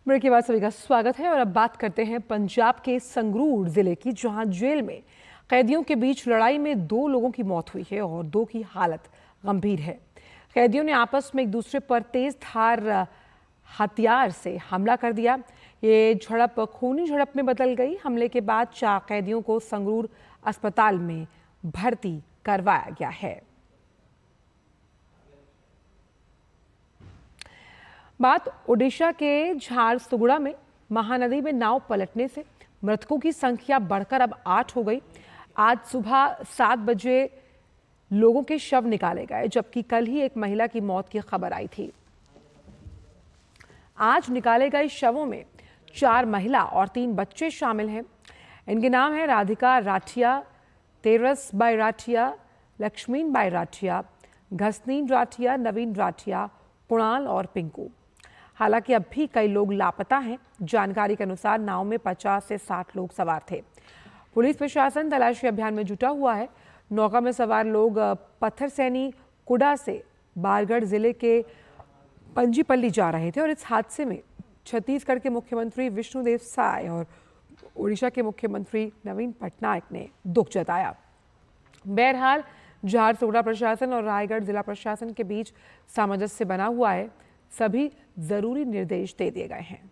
ब्रेक के बाद सभी का स्वागत है और अब बात करते हैं पंजाब के संगरूर जिले की, जहां जेल में कैदियों के बीच लड़ाई में 2 लोगों की मौत हुई है और 2 की हालत गंभीर है। कैदियों ने आपस में एक दूसरे पर तेज धार हथियार से हमला कर दिया। ये झड़प खूनी झड़प में बदल गई। हमले के बाद 4 कैदियों को संगरूर अस्पताल में भर्ती करवाया गया है। बात ओडिशा के झारसुगुड़ा में महानदी में नाव पलटने से मृतकों की संख्या बढ़कर अब 8 हो गई। आज सुबह 7 बजे लोगों के शव निकाले गए, जबकि कल ही एक महिला की मौत की खबर आई थी। आज निकाले गए शवों में 4 महिला और 3 बच्चे शामिल हैं। इनके नाम हैं राधिका राठिया, तेरस बाई राठिया, लक्ष्मीन बाई राठिया, घसनीन राठिया, नवीन राठिया, कुणाल और पिंकू। हालांकि अब भी कई लोग लापता हैं। जानकारी के अनुसार नाव में 50 से 60 लोग सवार थे। पुलिस प्रशासन तलाशी अभियान में जुटा हुआ है। नौका में सवार लोग पत्थरसैनी कुडा से बारगढ़ जिले के पंजीपल्ली जा रहे थे और इस हादसे में छत्तीसगढ़ के मुख्यमंत्री विष्णुदेव साय और ओडिशा के मुख्यमंत्री नवीन पटनायक ने दुख जताया। बहरहाल झारसुगड़ा प्रशासन और रायगढ़ जिला प्रशासन के बीच सामंजस्य बना हुआ है। सभी जरूरी निर्देश दे दिए गए हैं।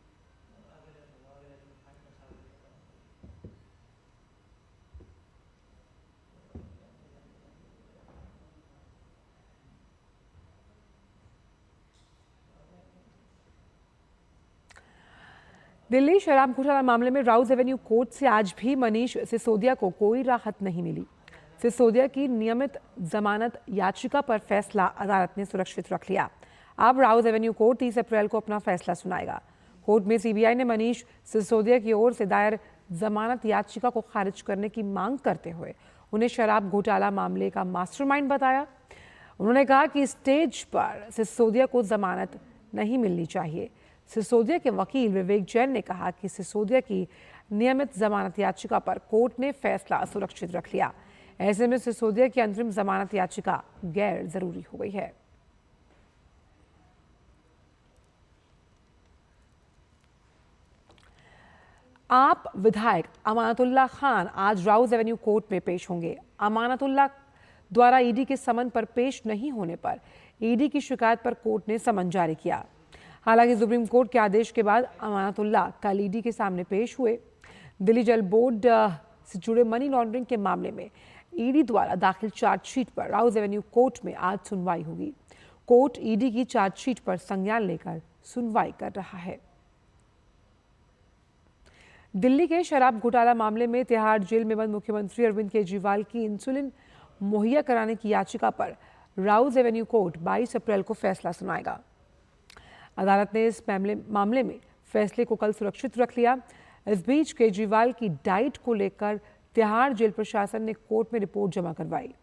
दिल्ली शराब घोटाला मामले में राउज एवेन्यू कोर्ट से आज भी मनीष सिसोदिया को कोई राहत नहीं मिली। सिसोदिया की नियमित जमानत याचिका पर फैसला अदालत ने सुरक्षित रख लिया। अब राउज एवेन्यू कोर्ट 30 अप्रैल को अपना फैसला सुनाएगा। कोर्ट में सीबीआई ने मनीष सिसोदिया की ओर से दायर जमानत याचिका को खारिज करने की मांग करते हुए उन्हें शराब घोटाला मामले का मास्टरमाइंड बताया। उन्होंने कहा कि स्टेज पर सिसोदिया को जमानत नहीं मिलनी चाहिए। सिसोदिया के वकील विवेक जैन ने कहा कि सिसोदिया की नियमित जमानत याचिका पर कोर्ट ने फैसला सुरक्षित रख लिया। ऐसे में सिसोदिया की अंतरिम जमानत याचिका गैर जरूरी हो गई है। आप विधायक अमानतुल्लाह खान आज राउज एवेन्यू कोर्ट में पेश होंगे। अमानतुल्लाह द्वारा ईडी के समन पर पेश नहीं होने पर ईडी की शिकायत पर कोर्ट ने समन जारी किया। हालांकि सुप्रीम कोर्ट के आदेश के बाद अमानतुल्लाह कल ईडी के सामने पेश हुए। दिल्ली जल बोर्ड से जुड़े मनी लॉन्ड्रिंग के मामले में ईडी द्वारा दाखिल चार्जशीट पर राउज एवेन्यू कोर्ट में आज सुनवाई होगी। कोर्ट ईडी की चार्जशीट पर संज्ञान लेकर सुनवाई कर रहा है। दिल्ली के शराब घोटाला मामले में तिहाड़ जेल में बंद मुख्यमंत्री अरविंद केजरीवाल की इंसुलिन मुहैया कराने की याचिका पर राउज एवेन्यू कोर्ट 22 अप्रैल को फैसला सुनाएगा। अदालत ने इस मामले में फैसले को कल सुरक्षित रख लिया। इस बीच केजरीवाल की डाइट को लेकर तिहाड़ जेल प्रशासन ने कोर्ट में रिपोर्ट जमा करवाई।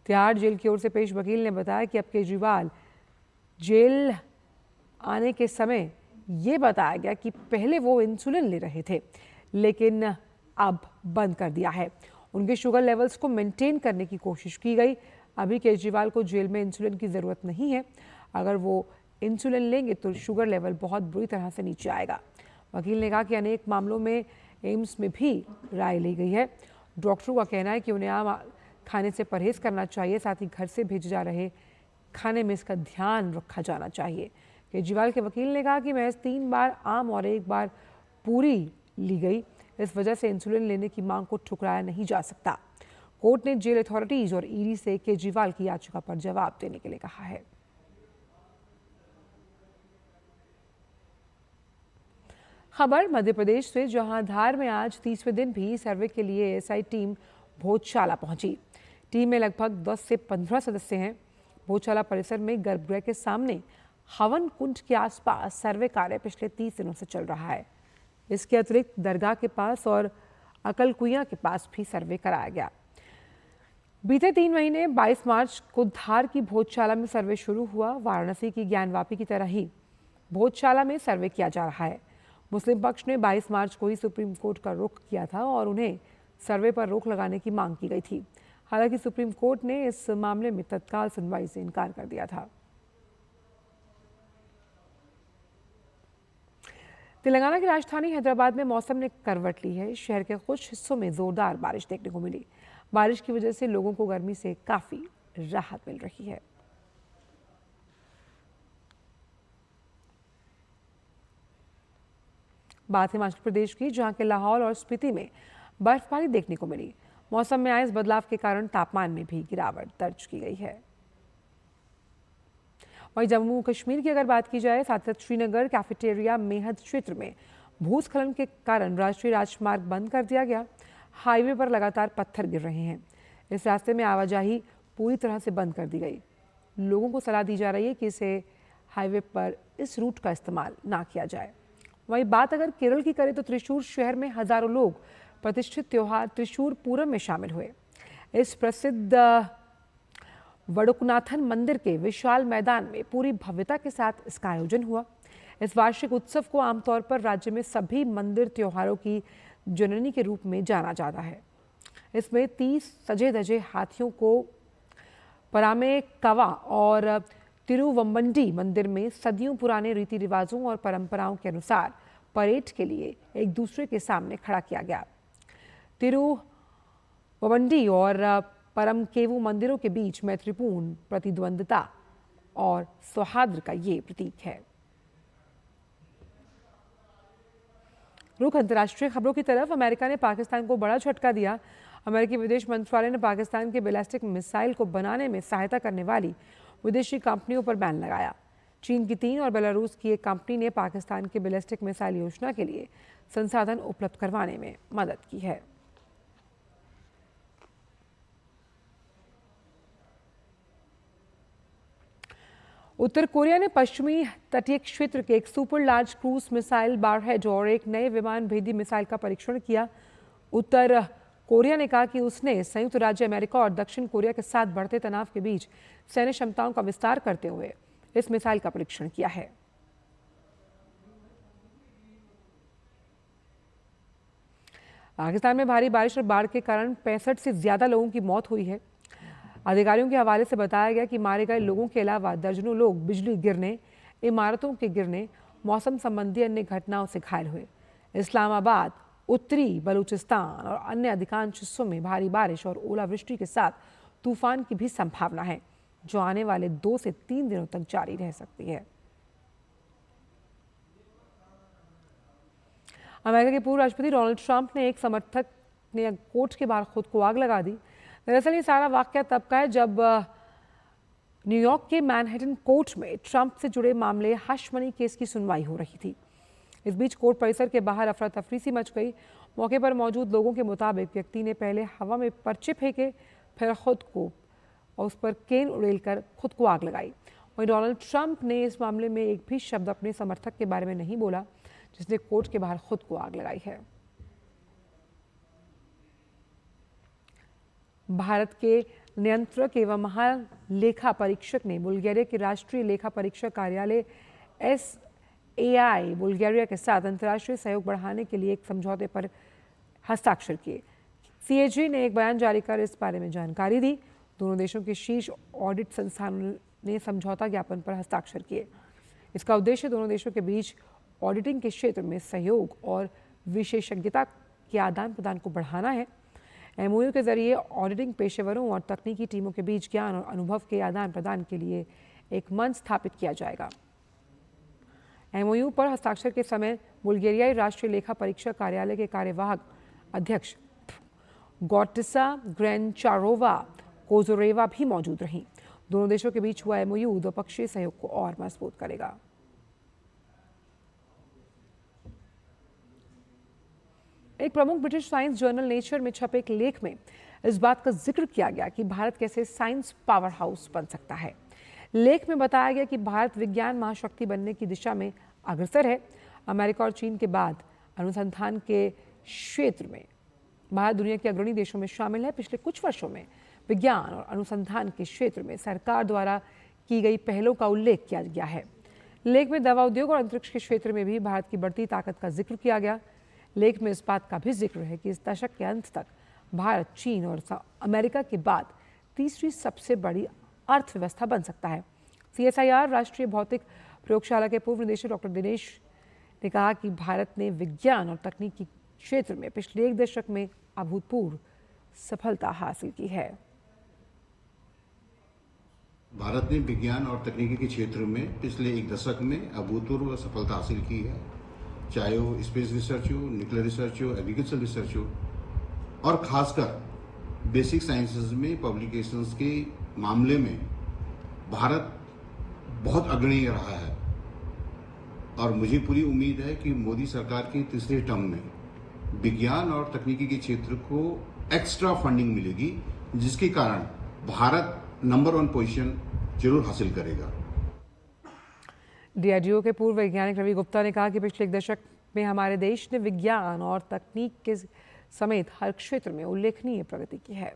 तिहाड़ जेल की ओर से पेश वकील ने बताया कि अब केजरीवाल जेल आने के समय ये बताया गया कि पहले वो इंसुलिन ले रहे थे, लेकिन अब बंद कर दिया है। उनके शुगर लेवल्स को मेंटेन करने की कोशिश की गई। अभी केजरीवाल को जेल में इंसुलिन की ज़रूरत नहीं है। अगर वो इंसुलिन लेंगे तो शुगर लेवल बहुत बुरी तरह से नीचे आएगा। वकील ने कहा कि अनेक मामलों में एम्स में भी राय ली गई है। डॉक्टरों का कहना है कि उन्हें आम खाने से परहेज करना चाहिए, साथ ही घर से भेजे जा रहे खाने में इसका ध्यान रखा जाना चाहिए। केजरीवाल के वकील ने कहा कि महज 3 बार आम और 1 बार पूरी ली गई, इस वजह से इंसुलिन लेने की मांग को ठुकराया नहीं जा सकता। कोर्ट ने जेल अथॉरिटीज और ईडी से केजरीवाल की याचिका पर जवाब देने के लिए कहा है। खबर मध्य प्रदेश से, जहां धार में आज 30वें दिन भी सर्वे के लिए एएसआई टीम भोजशाला पहुंची। टीम में लगभग 10 से 15 सदस्य हैं। भोजशाला परिसर में गर्भगृह के सामने हवन कुंड के आसपास सर्वे कार्य पिछले 30 दिनों से चल रहा है। इसके अतिरिक्त दरगाह के पास और अकल कुइयां के पास भी सर्वे कराया गया। बीते 3 महीने 22 मार्च को धार की भोजशाला में सर्वे शुरू हुआ। वाराणसी की ज्ञानवापी की तरह ही भोजशाला में सर्वे किया जा रहा है। मुस्लिम पक्ष ने 22 मार्च को ही सुप्रीम कोर्ट का रुख किया था और उन्हें सर्वे पर रोक लगाने की मांग की गई थी। हालांकि सुप्रीम कोर्ट ने इस मामले में तत्काल सुनवाई से इनकार कर दिया था। तेलंगाना की राजधानी हैदराबाद में मौसम ने करवट ली है। शहर के कुछ हिस्सों में जोरदार बारिश देखने को मिली। बारिश की वजह से लोगों को गर्मी से काफी राहत मिल रही है। बात हिमाचल प्रदेश की, जहां के लाहौल और स्पीति में बर्फबारी देखने को मिली। मौसम में आए इस बदलाव के कारण तापमान में भी गिरावट दर्ज की गई है। वहीं जम्मू कश्मीर की अगर बात की जाए, साथ ही श्रीनगर कैफेटेरिया मेहद क्षेत्र में भूस्खलन के कारण राष्ट्रीय राजमार्ग बंद कर दिया गया। हाईवे पर लगातार पत्थर गिर रहे हैं। इस रास्ते में आवाजाही पूरी तरह से बंद कर दी गई। लोगों को सलाह दी जा रही है कि इसे हाईवे पर इस रूट का इस्तेमाल ना किया जाए। वहीं बात अगर केरल की करें तो त्रिशूर शहर में हजारों लोग प्रतिष्ठित त्योहार त्रिशूर पूरम में शामिल हुए। इस प्रसिद्ध वडुकनाथन मंदिर के विशाल मैदान में पूरी भव्यता के साथ इसका आयोजन हुआ। इस वार्षिक उत्सव को आमतौर पर राज्य में सभी मंदिर त्योहारों की जननी के रूप में जाना जाता है। इसमें 30 सजे धजे हाथियों को परामे कवा और तिरुवंबंडी मंदिर में सदियों पुराने रीति रिवाजों और परंपराओं के अनुसार परेड के लिए एक दूसरे के सामने खड़ा किया गया। तिरुवंबंडी और परमकेवु मंदिरों के बीच मैत्रीपूर्ण प्रतिद्वंद्विता और सौहार्द का ये प्रतीक है। रुख अंतर्राष्ट्रीय खबरों की तरफ, अमेरिका ने पाकिस्तान को बड़ा झटका दिया। अमेरिकी विदेश मंत्रालय ने पाकिस्तान के बैलिस्टिक मिसाइल को बनाने में सहायता करने वाली विदेशी कंपनियों पर बैन लगाया। चीन की 3 और बेलारूस की एक कंपनी ने पाकिस्तान के बैलिस्टिक मिसाइल योजना के लिए संसाधन उपलब्ध करवाने में मदद की है। उत्तर कोरिया ने पश्चिमी तटीय क्षेत्र के एक super large cruise missile warhead और एक नए विमान भेदी मिसाइल का परीक्षण किया। उत्तर कोरिया ने कहा कि उसने संयुक्त राज्य अमेरिका और दक्षिण कोरिया के साथ बढ़ते तनाव के बीच सैन्य क्षमताओं का विस्तार करते हुए इस मिसाइल का परीक्षण किया है। पाकिस्तान में भारी बारिश और बाढ़ के कारण 65 से ज्यादा लोगों की मौत हुई है। अधिकारियों के हवाले से बताया गया कि मारे गए लोगों के अलावा दर्जनों लोग बिजली गिरने, इमारतों के गिरने, मौसम संबंधी अन्य घटनाओं से घायल हुए। इस्लामाबाद, उत्तरी बलूचिस्तान और अन्य अधिकांश हिस्सों में भारी बारिश और ओलावृष्टि के साथ तूफान की भी संभावना है, जो आने वाले 2 से 3 दिनों तक जारी रह सकती है। अमेरिका के पूर्व राष्ट्रपति डोनाल्ड ट्रंप ने एक समर्थक ने कोर्ट के बाहर खुद को आग लगा दी। दरअसल ये सारा वाकया तब का है जब न्यूयॉर्क के मैनहट्टन कोर्ट में ट्रंप से जुड़े मामले हश मनी केस की सुनवाई हो रही थी। इस बीच कोर्ट परिसर के बाहर अफरा तफरी सी मच गई। मौके पर मौजूद लोगों के मुताबिक व्यक्ति ने पहले हवा में पर्चे फेंके, फिर खुद को और उस पर केन उड़ेलकर खुद को आग लगाई। वहीं डोनाल्ड ट्रंप ने इस मामले में एक भी शब्द अपने समर्थक के बारे में नहीं बोला, जिसने कोर्ट के बाहर खुद को आग लगाई है। भारत के नियंत्रक एवं महालेखा परीक्षक ने बुल्गारिया के राष्ट्रीय लेखा परीक्षक कार्यालय SAI बुल्गारिया के साथ अंतर्राष्ट्रीय सहयोग बढ़ाने के लिए एक समझौते पर हस्ताक्षर किए। CAG ने एक बयान जारी कर इस बारे में जानकारी दी। दोनों देशों के शीर्ष ऑडिट संस्थानों ने समझौता ज्ञापन पर हस्ताक्षर किए। इसका उद्देश्य दोनों देशों के बीच ऑडिटिंग के क्षेत्र में सहयोग और विशेषज्ञता के आदान प्रदान को बढ़ाना है। MOU के जरिए ऑडिटिंग पेशेवरों और तकनीकी टीमों के बीच ज्ञान और अनुभव के आदान प्रदान के लिए एक मंच स्थापित किया जाएगा। MOU पर हस्ताक्षर के समय बुल्गारियाई राष्ट्रीय लेखा परीक्षक कार्यालय के कार्यवाहक अध्यक्ष गॉटिसा ग्रेनचारोवा कोजोरेवा भी मौजूद रहीं। दोनों देशों के बीच हुआ MOU द्विपक्षीय सहयोग को और मजबूत करेगा। एक प्रमुख ब्रिटिश साइंस जर्नल नेचर में छपे एक लेख में इस बात का जिक्र किया गया कि भारत कैसे साइंस पावर हाउस बन सकता है। लेख में बताया गया कि भारत विज्ञान महाशक्ति बनने की दिशा में अग्रसर है। अमेरिका और चीन के बाद अनुसंधान के क्षेत्र में भारत दुनिया के अग्रणी देशों में शामिल है। पिछले कुछ वर्षों में विज्ञान और अनुसंधान के क्षेत्र में सरकार द्वारा की गई पहलों का उल्लेख किया गया है। लेख में दवा उद्योग और अंतरिक्ष के क्षेत्र में भी भारत की बढ़ती ताकत का जिक्र किया गया। लेख में इस बात का भी जिक्र है कि इस दशक के अंत तक भारत चीन और अमेरिका के बाद तीसरी सबसे बड़ी अर्थव्यवस्था बन सकता है। CSIR राष्ट्रीय भौतिक प्रयोगशाला के पूर्व निदेशक डॉक्टर दिनेश ने कहा कि भारत ने विज्ञान और तकनीकी क्षेत्र में पिछले एक दशक में अभूतपूर्व सफलता हासिल की है। भारत ने विज्ञान और तकनीकी के क्षेत्र में पिछले एक दशक में अभूतपूर्व सफलता हासिल की है, चाहे वो स्पेस रिसर्च हो, न्यूक्लियर रिसर्च हो, एग्रीकल्चर रिसर्च हो, और खासकर बेसिक साइंसेज में पब्लिकेशंस के मामले में भारत बहुत अग्रणी रहा है। और मुझे पूरी उम्मीद है कि मोदी सरकार की तीसरे टर्म में विज्ञान और तकनीकी के क्षेत्र को एक्स्ट्रा फंडिंग मिलेगी, जिसके कारण भारत नंबर 1 पोजीशन जरूर हासिल करेगा। DRDO के पूर्व वैज्ञानिक रवि गुप्ता ने कहा कि पिछले एक दशक में हमारे देश ने विज्ञान और तकनीक के समेत हर क्षेत्र में उल्लेखनीय प्रगति की है।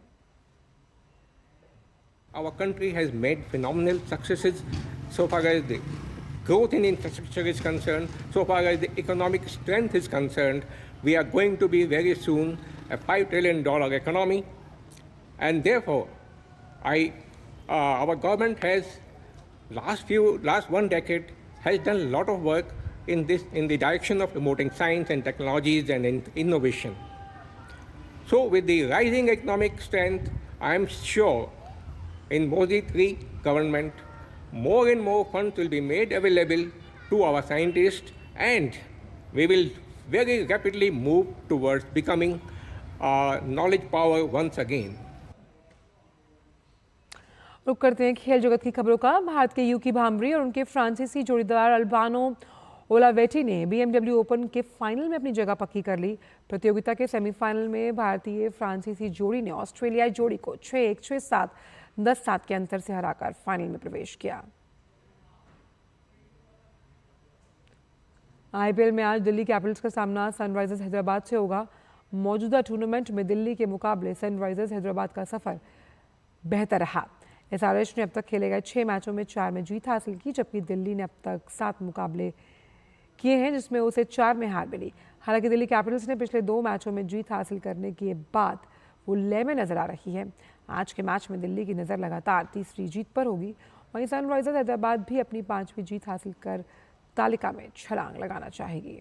Our country has made phenomenal successes so far as the growth in infrastructure is concerned, so far as the economic strength is concerned. We are going to be very soon a $5 trillion economy, and therefore, our government has last 1 decade has done a lot of work in the direction of promoting science and technologies and innovation. So with the rising economic strength, I am sure in Modi 3 government, more and more funds will be made available to our scientists, and we will very rapidly move towards becoming knowledge power once again. रुक करते हैं खेल जगत की खबरों का। भारत के यूकी भांबरी और उनके फ्रांसीसी जोड़ीदार अल्बानो ओलावेटी ने BMW ओपन के फाइनल में अपनी जगह पक्की कर ली। प्रतियोगिता के सेमीफाइनल में भारतीय फ्रांसीसी जोड़ी ने ऑस्ट्रेलियाई जोड़ी को 6-1, 6-7, 10-7 के अंतर से हराकर फाइनल में प्रवेश किया। IPL में आज दिल्ली कैपिटल्स का सामना सनराइजर्स हैदराबाद से होगा। मौजूदा टूर्नामेंट में दिल्ली के मुकाबले सनराइजर्स हैदराबाद का सफर बेहतर रहा। SRH ने अब तक खेले गए 6 मैचों में 4 में जीत हासिल की, जबकि दिल्ली ने अब तक 7 मुकाबले किए हैं, जिसमें उसे 4 में हार मिली। हालांकि दिल्ली कैपिटल्स ने पिछले 2 मैचों में जीत हासिल करने के बाद वो लय में नजर आ रही है। आज के मैच में दिल्ली की नज़र लगातार तीसरी जीत पर होगी। वहीं सनराइजर्स हैदराबाद भी अपनी 5वीं जीत हासिल कर तालिका में छलांग लगाना चाहेगी।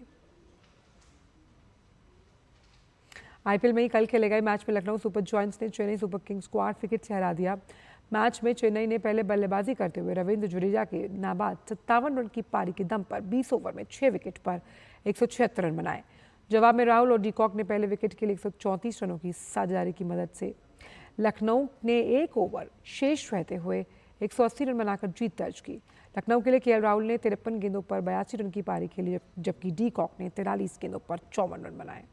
आईपीएल में ही कल खेले गए मैच में लखनऊ सुपर जॉयंट्स ने चेन्नई सुपर किंग्स को 8 विकेट से हरा दिया। मैच में चेन्नई ने पहले बल्लेबाजी करते हुए रविंद्र जडेजा के नाबाद 57 रन की पारी के दम पर 20 ओवर में 6 विकेट पर 176 रन बनाए। जवाब में राहुल और डीकॉक ने पहले विकेट के लिए 134 रनों की साझेदारी की मदद से लखनऊ ने 1 ओवर शेष रहते हुए 180 रन बनाकर जीत दर्ज की। लखनऊ के लिए केएल राहुल ने 53 गेंदों पर 82 रन की पारी खेली, जबकि डीकॉक ने 43 गेंदों पर 54 रन बनाए।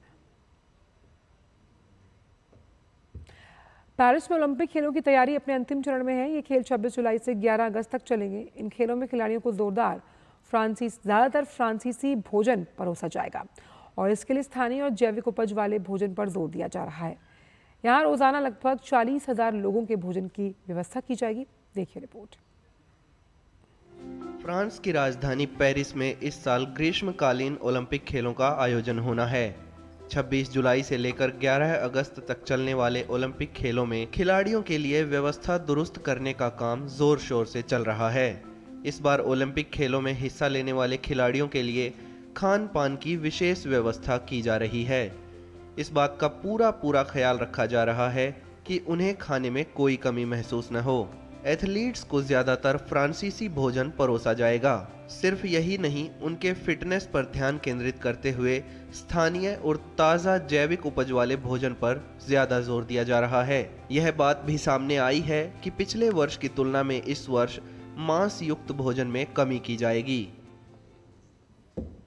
पेरिस में ओलंपिक खेलों की तैयारी अपने अंतिम चरण में है। ये खेल 26 जुलाई से 11 अगस्त तक चलेंगे। इन खेलों में खिलाड़ियों को ज़्यादातर फ्रांसीसी भोजन परोसा जाएगा और इसके लिए स्थानीय और जैविक उपज वाले भोजन पर जोर दिया जा रहा है। यहाँ रोजाना लगभग 40,000 लोगों के भोजन की व्यवस्था की जाएगी। देखिए रिपोर्ट। फ्रांस की राजधानी पेरिस में इस साल ग्रीष्मकालीन ओलंपिक खेलों का आयोजन होना है। 26 जुलाई से लेकर 11 अगस्त तक चलने वाले ओलंपिक खेलों में खिलाड़ियों के लिए व्यवस्था दुरुस्त करने का काम जोर शोर से चल रहा है। इस बार ओलंपिक खेलों में हिस्सा लेने वाले खिलाड़ियों के लिए खान पान की विशेष व्यवस्था की जा रही है। इस बात का पूरा ख्याल रखा जा रहा है कि उन्हें खाने में कोई कमी महसूस न हो। एथलीट्स को ज्यादातर फ्रांसीसी भोजन परोसा जाएगा। सिर्फ यही नहीं, उनके फिटनेस पर ध्यान केंद्रित करते हुए स्थानीय और ताज़ा जैविक उपज वाले भोजन पर ज्यादा जोर दिया जा रहा है। यह बात भी सामने आई है कि पिछले वर्ष की तुलना में इस वर्ष मांस युक्त भोजन में कमी की जाएगी।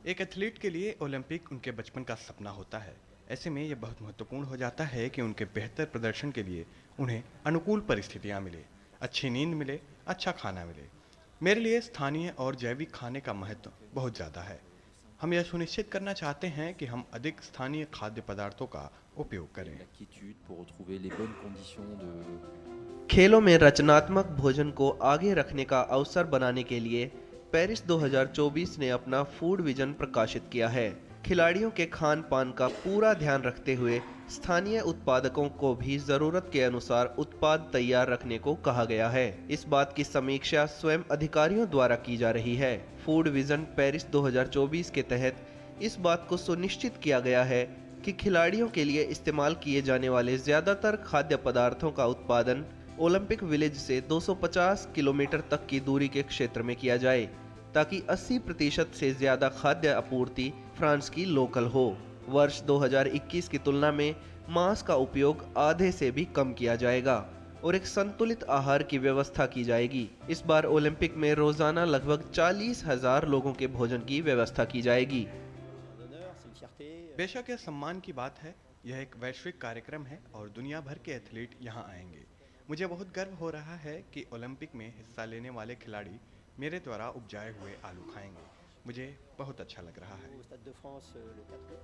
एक एथलीट के लिए ओलंपिक उनके बचपन का सपना होता है। ऐसे में यह बहुत महत्वपूर्ण हो जाता है कि उनके बेहतर प्रदर्शन के लिए उन्हें अनुकूल परिस्थितियां मिले, अच्छी नींद मिले, अच्छा खाना मिले। मेरे लिए स्थानीय और जैविक खाने का महत्व बहुत ज़्यादा है। हम यह सुनिश्चित करना चाहते हैं कि हम अधिक स्थानीय खाद्य पदार्थों का उपयोग करें। खेलों में रचनात्मक भोजन को आगे रखने का अवसर बनाने के लिए पेरिस 2024 ने अपना फूड विजन प्रकाशित किया है। खिलाड़ियों के खान पान का पूरा ध्यान रखते हुए स्थानीय उत्पादकों को भी जरूरत के अनुसार उत्पाद तैयार रखने को कहा गया है। इस बात की समीक्षा स्वयं अधिकारियों द्वारा की जा रही है। फूड विजन पेरिस 2024 के तहत इस बात को सुनिश्चित किया गया है कि खिलाड़ियों के लिए इस्तेमाल किए जाने वाले ज्यादातर खाद्य पदार्थों का उत्पादन ओलंपिक विलेज से 250 किलोमीटर तक की दूरी के क्षेत्र में किया जाए, ताकि 80% से ज्यादा खाद्य आपूर्ति फ्रांस की लोकल हो। वर्ष 2021 की तुलना में मांस का उपयोग आधे से भी कम किया जाएगा और एक संतुलित आहार की व्यवस्था की जाएगी। इस बार ओलंपिक में रोजाना लगभग 40,000 लोगों के भोजन की व्यवस्था की जाएगी। बेशक यह सम्मान की बात है। यह एक वैश्विक कार्यक्रम है और दुनिया भर के एथलीट यहाँ आएंगे। मुझे बहुत गर्व हो रहा है कि ओलंपिक में हिस्सा लेने वाले खिलाड़ी मेरे द्वारा उपजाए हुए आलू खाएंगे। मुझे बहुत अच्छा लग रहा है।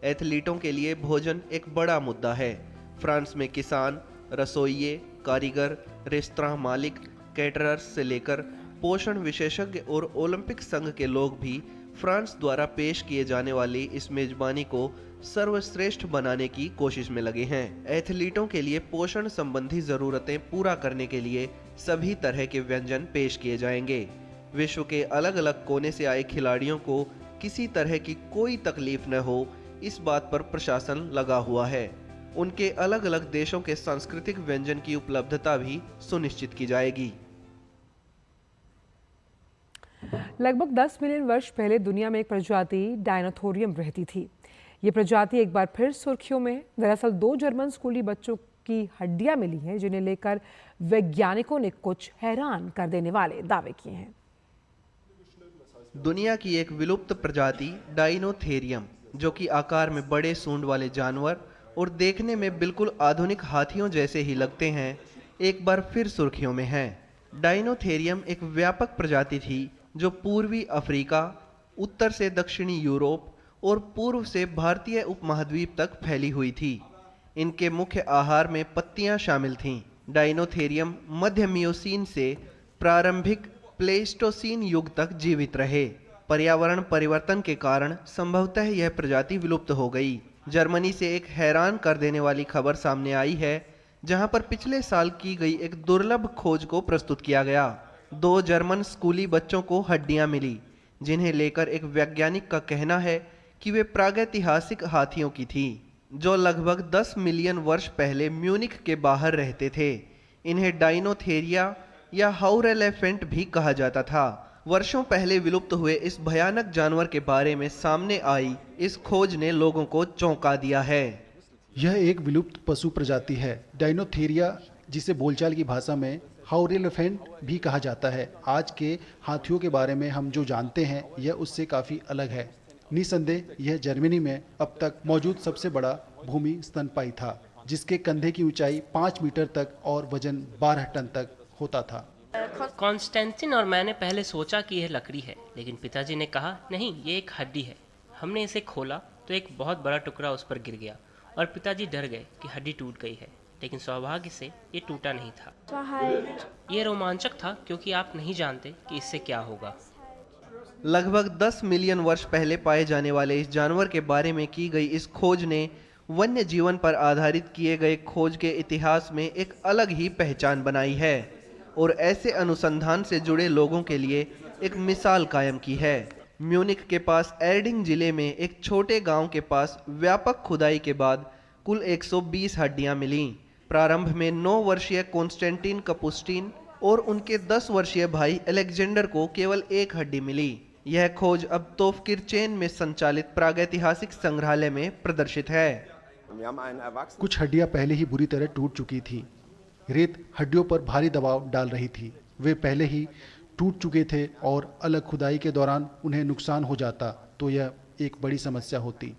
एथलीटों के लिए भोजन एक बड़ा मुद्दा है। फ्रांस में किसान, रसोइये, कारीगर, रेस्तरां मालिक, कैटरर्स से लेकर पोषण विशेषज्ञ और ओलंपिक संघ के लोग भी फ्रांस द्वारा पेश किए जाने वाली इस मेजबानी को सर्वश्रेष्ठ बनाने की कोशिश में लगे हैं। एथलीटों के लिए पोषण संबंधी जरूरतें पूरा करने के लिए सभी तरह के व्यंजन पेश किए जाएंगे। विश्व के अलग अलग कोने से आए खिलाड़ियों को किसी तरह की कोई तकलीफ न हो, इस बात पर प्रशासन लगा हुआ है। उनके अलग अलग देशों के सांस्कृतिक व्यंजन की उपलब्धता भी सुनिश्चित की जाएगी। लगभग 10 मिलियन वर्ष पहले दुनिया में एक प्रजाति डायनाथोरियम रहती थी। ये प्रजाति एक बार फिर सुर्खियों में। दरअसल 2 जर्मन स्कूली बच्चों की हड्डियां मिली हैं, जिन्हें लेकर वैज्ञानिकों ने कुछ हैरान कर देने वाले दावे किए हैं। दुनिया की एक विलुप्त प्रजाति डायनोथेरियम, जो कि आकार में बड़े सूंड वाले जानवर और देखने में बिल्कुल आधुनिक हाथियों जैसे ही लगते हैं, एक बार फिर सुर्खियों में है। डायनोथेरियम एक व्यापक प्रजाति थी जो पूर्वी अफ्रीका, उत्तर से दक्षिणी यूरोप और पूर्व से भारतीय उपमहाद्वीप तक फैली हुई थी। इनके मुख्य आहार में पत्तियां शामिल थीं। डायनोथेरियम मध्य मियोसीन से प्रारंभिक प्लेस्टोसीन युग तक जीवित रहे। पर्यावरण परिवर्तन के कारण संभवतः यह प्रजाति विलुप्त हो गई। जर्मनी से एक हैरान कर देने वाली खबर सामने आई है, जहां पर पिछले साल की गई एक दुर्लभ खोज को प्रस्तुत किया गया। 2 जर्मन स्कूली बच्चों को हड्डियां मिली, जिन्हें लेकर एक वैज्ञानिक का कहना है कि वे प्रागैतिहासिक हाथियों की थी। जो लगभग 10 मिलियन वर्ष पहले म्यूनिख के बाहर रहते थे। इन्हें डायनोथेरिया या हाउरेलेफेंट भी कहा जाता था। वर्षों पहले विलुप्त हुए इस भयानक जानवर के बारे में सामने आई इस खोज ने लोगों को चौंका दिया है। यह एक विलुप्त पशु प्रजाति है, डायनोथेरिया, जिसे बोलचाल की भाषा में हाउरेलेफेंट भी कहा जाता है। आज के हाथियों के बारे में हम जो जानते हैं यह उससे काफ़ी अलग है। निसंदेह यह जर्मनी में अब तक मौजूद सबसे बड़ा भूमि स्तनपायी था, जिसके कंधे की ऊंचाई 5 मीटर तक और वजन 12 टन तक होता था। कॉन्स्टेंटिन और मैंने पहले सोचा कि यह लकड़ी है, लेकिन पिताजी ने कहा नहीं, ये एक हड्डी है। हमने इसे खोला तो एक बहुत बड़ा टुकड़ा उस पर गिर गया और पिताजी डर गए कि हड्डी टूट गई है, लेकिन सौभाग्य से ये टूटा नहीं था। ये रोमांचक था क्योंकि आप नहीं जानते कि इससे क्या होगा। लगभग 10 मिलियन वर्ष पहले पाए जाने वाले इस जानवर के बारे में की गई इस खोज ने वन्य जीवन पर आधारित किए गए खोज के इतिहास में एक अलग ही पहचान बनाई है और ऐसे अनुसंधान से जुड़े लोगों के लिए एक मिसाल कायम की है। म्यूनिख के पास एर्डिंग जिले में एक छोटे गांव के पास व्यापक खुदाई के बाद कुल 120 हड्डियां मिलीं। प्रारंभ में 9 वर्षीय कॉन्स्टेंटिन कपुस्टिन और उनके 10 वर्षीय भाई अलेक्जेंडर को केवल एक हड्डी मिली। यह खोज अब तोफकिरचेन में संचालित प्रागैतिहासिक संग्रहालय में प्रदर्शित है। कुछ हड्डियां पहले ही बुरी तरह टूट चुकी थी। रेत हड्डियों पर भारी दबाव डाल रही थी। वे पहले ही टूट चुके थे और अलग खुदाई के दौरान उन्हें नुकसान हो जाता तो यह एक बड़ी समस्या होती।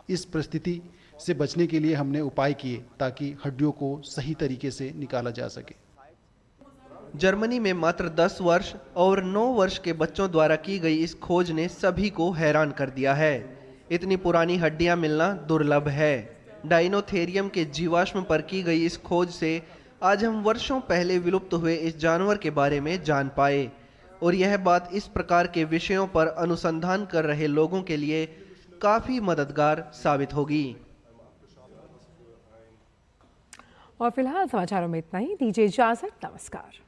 इस परिस्थिति से बचने के लिए हमने उपाय किए ताकि हड्डियों को सही तरीके से निकाला जा सके। जर्मनी में मात्र 10 वर्ष और 9 वर्ष के बच्चों द्वारा की गई इस खोज ने सभी को हैरान कर दिया है। इतनी पुरानी हड्डियां मिलना दुर्लभ है। डायनोथेरियम के जीवाश्म पर की गई इस खोज से आज हम वर्षों पहले विलुप्त हुए इस जानवर के बारे में जान पाए और यह बात इस प्रकार के विषयों पर अनुसंधान कर रहे लोगों के लिए काफी मददगार साबित होगी। और फिलहाल समाचारों में इतना ही। दीजिए इजाजत। नमस्कार।